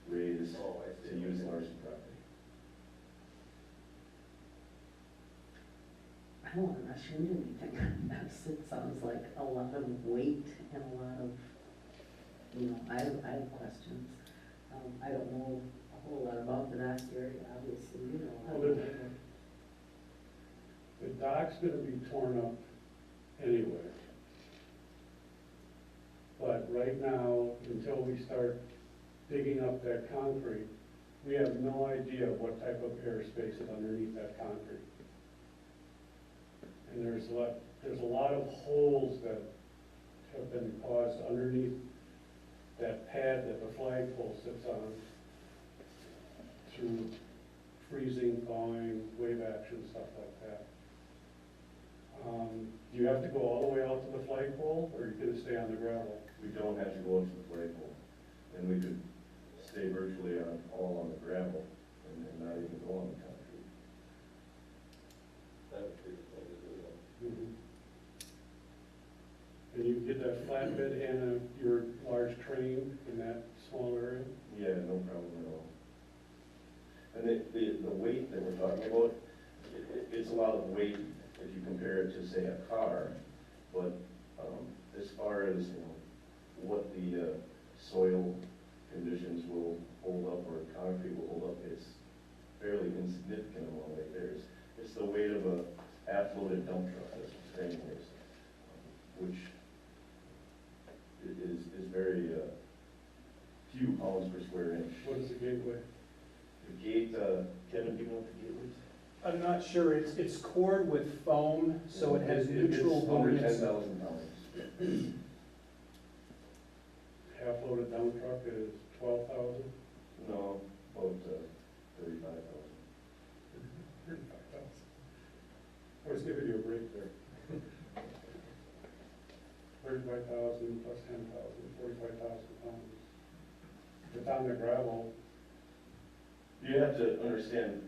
raised Oh, I see. to use Larson property. I don't want to rush into anything. It sounds like a lot of weight and a lot of, I have questions. I don't know a whole lot about the dock area, obviously, Well, the dock's gonna be torn up anyway. But right now, until we start digging up that concrete, we have no idea what type of airspace is underneath that concrete. And there's a lot of holes that have been caused underneath that pad that the flagpole sits on through freezing, thawing, wave action, stuff like that. Do you have to go all the way out to the flagpole, or are you gonna stay on the gravel? We don't have to go up to the flagpole, and we could stay virtually all on the gravel and not even go on the concrete. That would be the thing to do then. And you get that flatbed and your large crane in that small area? Yeah, no problem at all. And the weight that we're talking about, it's a lot of weight if you compare it to, say, a car. But as far as, what the soil conditions will hold up or concrete will hold up, it's fairly insignificant amount of weight there. It's the weight of a half-loaded dump truck that's spraying waste, which is very, few pounds per square inch. What is the gateway? The gate, Kevin, do you know what the gate is? I'm not sure, it's cored with foam, so it has neutral It's under buoyancy. 10,000 pounds. Half-loaded dump truck is 12,000? No, about 35,000. 35,000. I was giving you a break there. 35,000 plus 10,000, 45,000 pounds. If it's on the gravel, You have to understand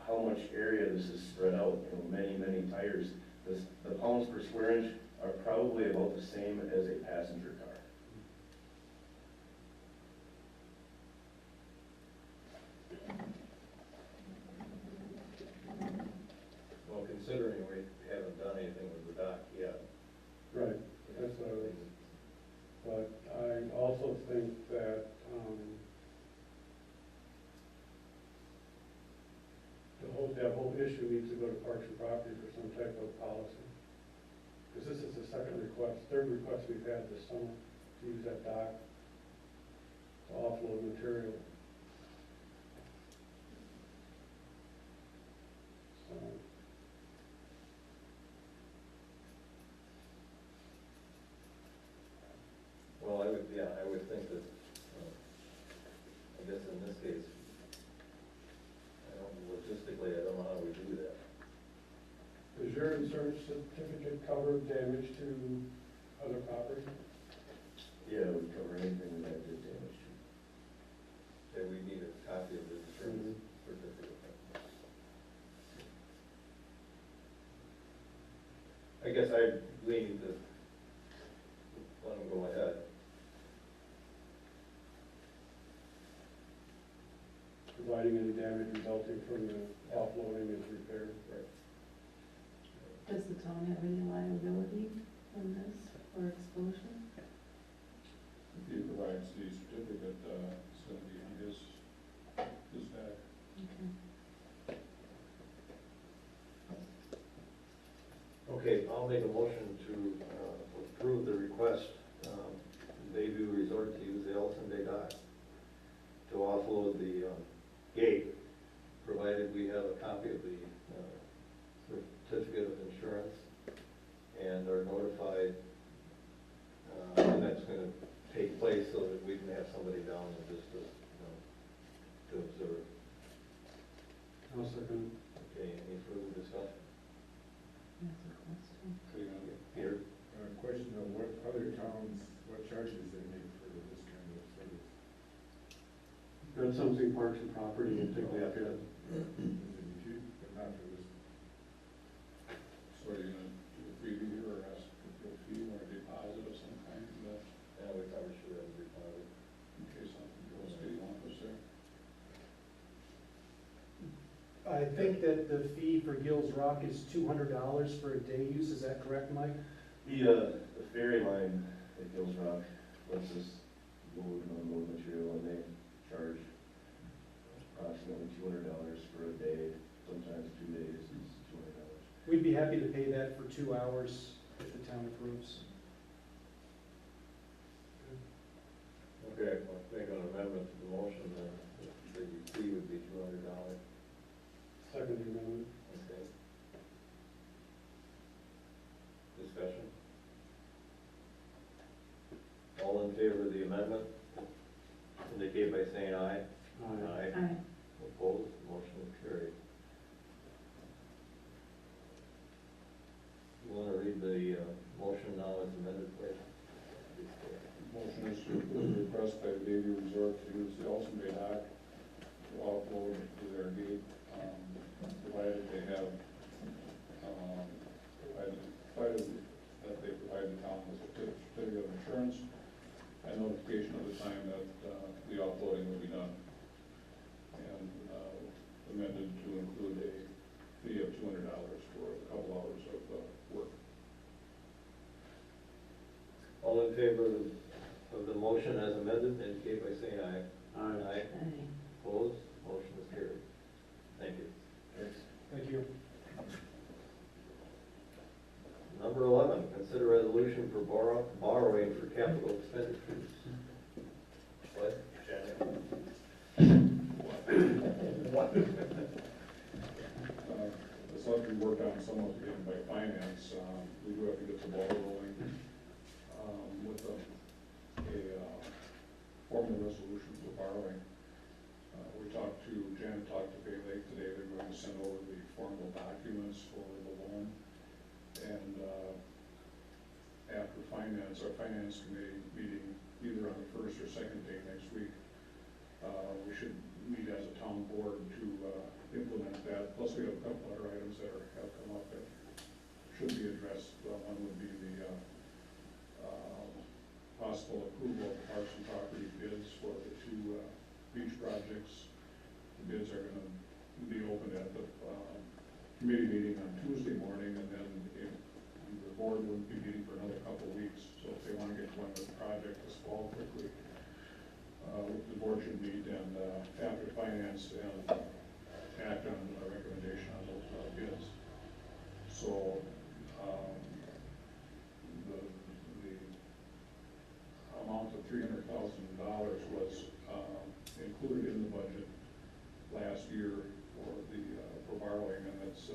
how much area this is spread out, many, many tires. The pounds per square inch are probably about the same as a passenger car. Well, considering we haven't done anything with the dock yet. right, that's what I was, but I also think that, that whole issue needs to go to Parks and Property for some type of policy. Because this is the third request we've had this summer to use that dock to offload material. So, Well, I would think that, I guess in this case, logistically, I don't know how we do that. does your insurance certificate cover damage to other property? Yeah, it would cover anything that did damage to. That we need a copy of the insurance certificate. I guess I lean to let them go ahead. Providing any damage resulting from the offloading is repaired. Right. Does the town have any liability on this or exposure? If he provides the certificate, it's gonna be on his back. Okay. Okay, I'll make a motion to approve the request, Bayview Resort to use the Ellison Bay dock to offload the gate, provided we have a copy of the certificate of insurance and are notified when that's gonna take place so that we can have somebody down and just to observe. I'll second. Okay, any further discussion? That's a question. Peter? Question of what other towns, what charges they make for this kind of service? That's something Parks and Property will take a look at. Is it cheap, but not for this? So are you gonna do a freebie here or ask for a fee or a deposit of some kind, Yeah, we probably should have a deposit. in case something goes to the office there? I think that the fee for Gills Rock is $200 for a day use, is that correct, Mike? The ferry line at Gills Rock lets us load and unload material, and they charge approximately $200 for a day, sometimes 2 days is $200. We'd be happy to pay that for 2 hours if the town approves. Okay, I'll make an amendment to the motion, then the fee would be $200. Second amendment. Okay. Discussion? All in favor of the amendment, indicate by saying aye. Aye. Aye. Opposed, motion is carried. You want to read the motion now as amended, please? Motion is to approve the request by Bayview Resort to use the Ellison Bay dock to offload to their gate, provided they have, provided that they provide the town with a certificate of insurance and notification of the time that the offloading will be done. And amended to include a fee of $200 for a couple hours of work. All in favor of the motion as amended, indicate by saying aye. Aye. Aye. Opposed, motion is carried. Thank you. Thanks. Thank you. borrowing for capital expenditures. What? This ought to be worked on somewhat again by finance. We do have to get the ball rolling with a formal resolution for borrowing. Janet talked to Bay Lake today. They're going to send over the formal documents for the loan. And after our finance committee meeting, either on the first or second day next week, we should meet as a town board to implement that. Plus, we have a couple other items that have come up that should be addressed. One would be the possible approval of Parks and Property bids for the two beach projects. The bids are going to be opened at the committee meeting on Tuesday morning, and then the board wouldn't be meeting for another couple of weeks. So if they want to get going with the project this fall quickly, the board should meet and after finance and act on a recommendation on those bids. So the amount of $300,000 was included in the budget last year for borrowing, and it's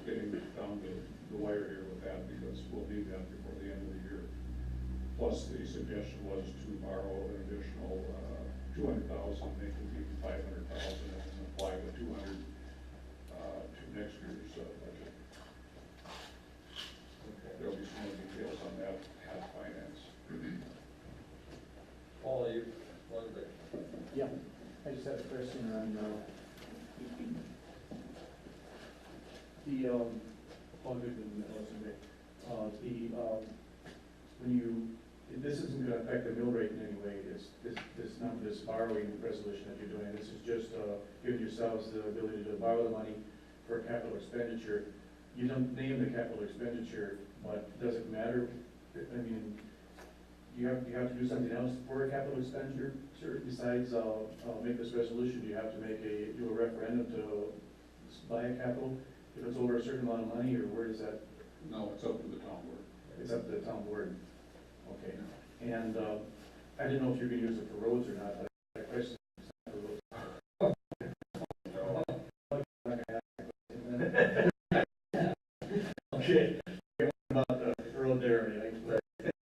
getting down to the wire here with that because we'll need that before the end of the year. Plus, the suggestion was to borrow an additional $200,000, make it even $500,000, and then apply the $200,000 to next year's budget. There'll be some more details on that at finance. Paul, you wanted to? Yeah, I just had a question on, this isn't gonna affect the mill rate in any way, this borrowing resolution that you're doing, this is just, giving yourselves the ability to borrow the money for capital expenditure. You don't name the capital expenditure, but does it matter? I mean, you have to do something else for a capital expenditure, sir, besides, make this resolution? Do you have to do a referendum to buy a capital if it's over a certain amount of money, or where does that? No, it's up to the town board. It's up to the town board. Okay. And I didn't know if you're gonna use it for roads or not, but I question it's not for roads. Okay. About the road there, I'm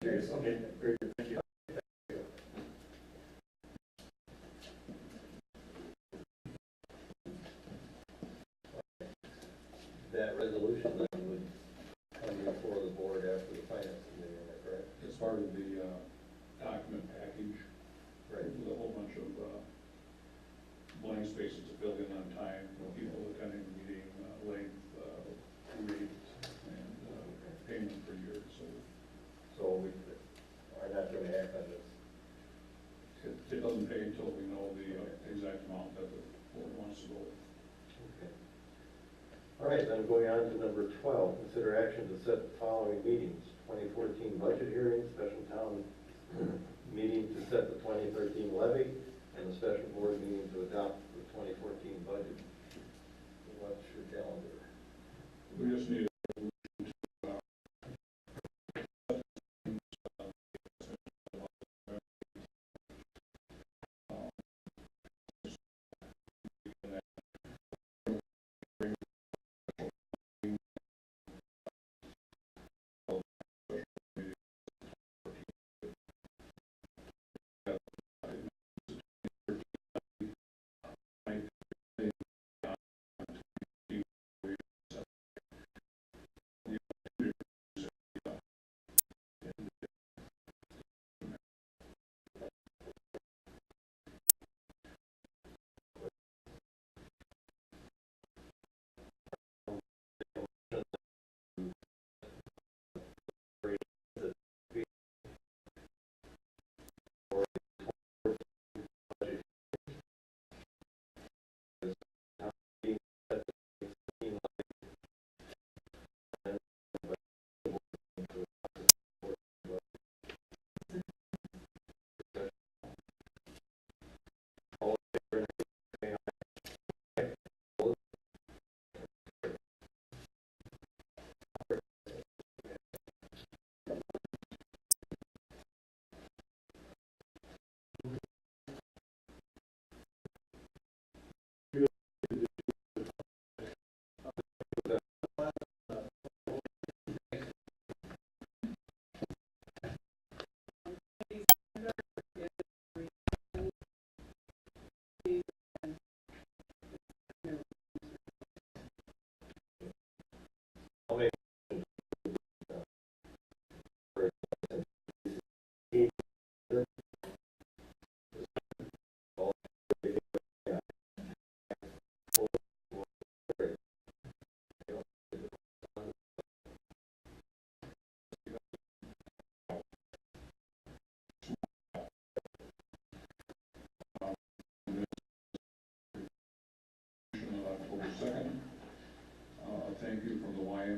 curious. Okay, very good, thank you. That resolution then would come before the board after the finance committee, am I correct? It's part of the document package. Right. With a whole bunch of blank spaces to fill in on time, people attending the meeting, length, rate, and payment per year. So we are not going to act on this. It doesn't pay until we know the exact amount that the board wants to go with. Okay. All right, then going on to number 12, consider action to set the following meetings: 2014 budget hearing, special town meeting to set the 2013 levy, and the special board meeting to adopt the 2014 budget. What's your calendar? We just need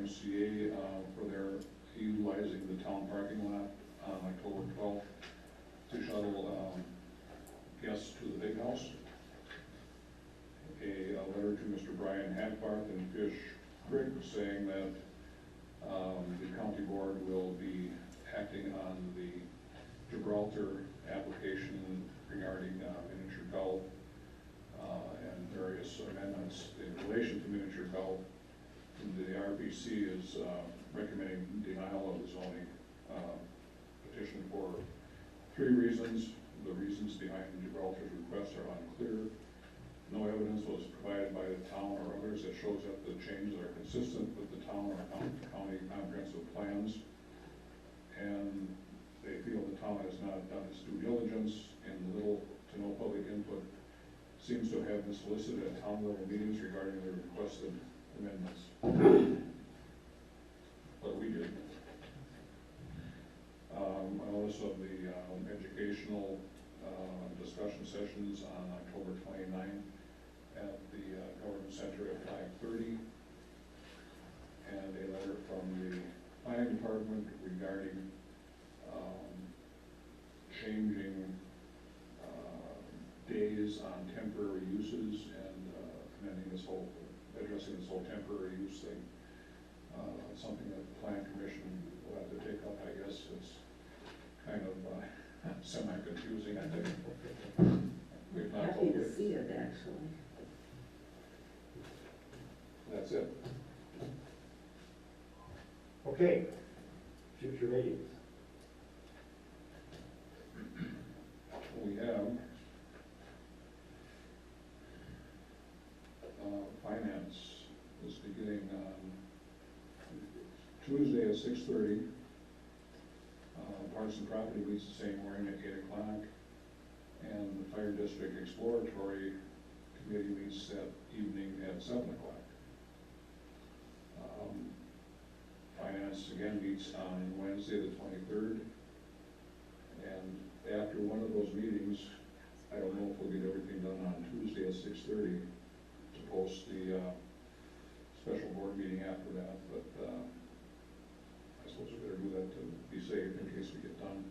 YMCA for their utilizing the town parking lot on October 12th to shuttle guests to the big house. A letter to Mr. Brian Hackbarth in Fish Creek saying that the county board will be acting on the Gibraltar application regarding miniature golf and various amendments in relation to miniature golf. And the RBC is recommending denial of the zoning petition for 3 reasons. The reasons behind Gibraltar's request are unclear. No evidence was provided by the town or others that shows that the changes are consistent with the town or county comprehensive plans. And they feel the town has not done its due diligence, and little to no public input seems to have been solicited at town level meetings regarding the requested amendments. But we did. A notice of the educational discussion sessions on October 29th at the Government Center at 5:30. And a letter from the planning department regarding changing days on temporary uses and amending this whole, addressing this whole temporary use thing. Something that the plan commission will have to take up, I guess. It's kind of semi-confusing, I think. We've not Happy to always- see it, actually. That's it. Okay, future meetings. We have finance is beginning on Tuesday at 6:30. Parks and Property meets the same morning at 8 o'clock. And the Fire District Exploratory Committee meets that evening at 7 o'clock. Finance again meets on Wednesday the 23rd. And after one of those meetings, I don't know if we'll get everything done on Tuesday at 6:30 to post the special board meeting after that, but I suppose we better do that to be safe in case we get done.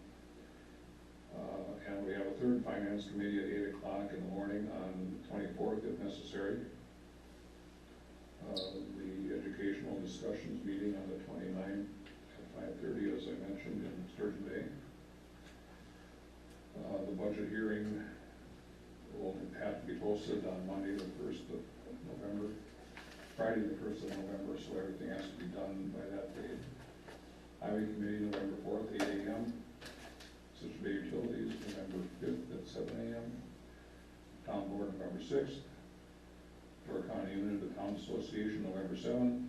And we have a third finance committee at 8 o'clock in the morning on the 24th if necessary. The educational discussions meeting on the 29th at 5:30, as I mentioned, in Sturgeon Bay. The budget hearing will have to be posted on Monday the 1st of November, Friday the 1st of November, so everything has to be done by that date. Highway Committee, November 4th, 8 a.m. Citrus Bay Utilities, November 5th at 7 a.m. Town Board, November 6th. Door County Unit of the Town Association, November 7th.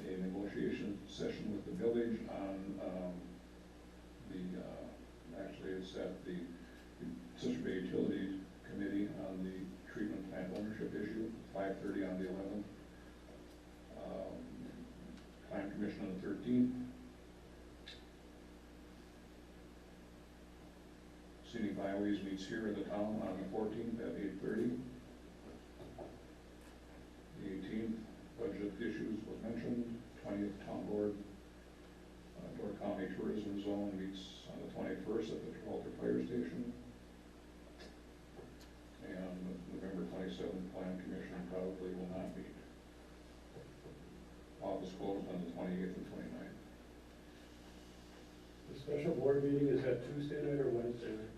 A negotiation session with the village on actually it's at the Citrus Bay Utilities Committee on the treatment plant ownership issue, 5:30 on the 11th. Plan Commission on the 13th. Scenic Byways meets here in the town on the 14th at 8:30. The 18th, budget issues was mentioned. 20th, Town Board, Door County Tourism Zone meets on the 21st at the Gibraltar Fire Station. And November 27th, Plan Commission probably will not meet. Office closed on the 28th and 29th. The special board meeting, is that Tuesday night or Wednesday night?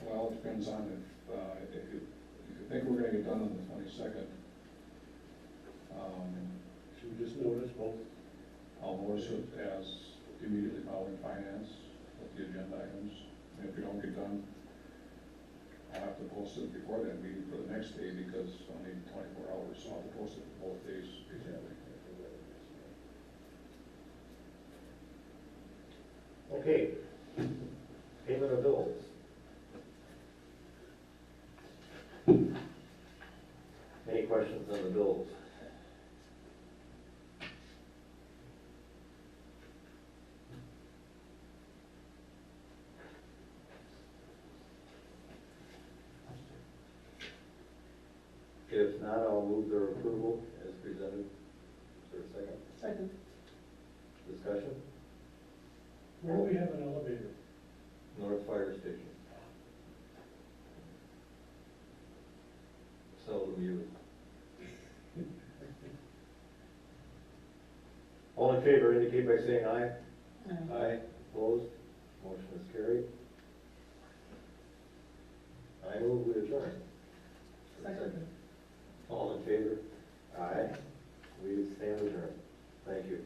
Well, it depends on if you think we're gonna get done on the 22nd. Should we just notice both? I'll notice it as immediately following finance with the agenda items. And if we don't get done, I'll have to post it before that meeting for the next day because I'll need 24 hours, so I'll have to post it for both days. Okay, payment of bills. Any questions on the bills? If not, I'll move their approval as presented. Is there a Second. Discussion? Where do we have an elevator? North Fire Station. Seldom used. All in favor indicate by saying aye. Aye. Opposed? Motion is carried. I move we adjourn. Second. All in favor? Aye. We stand adjourned. Thank you.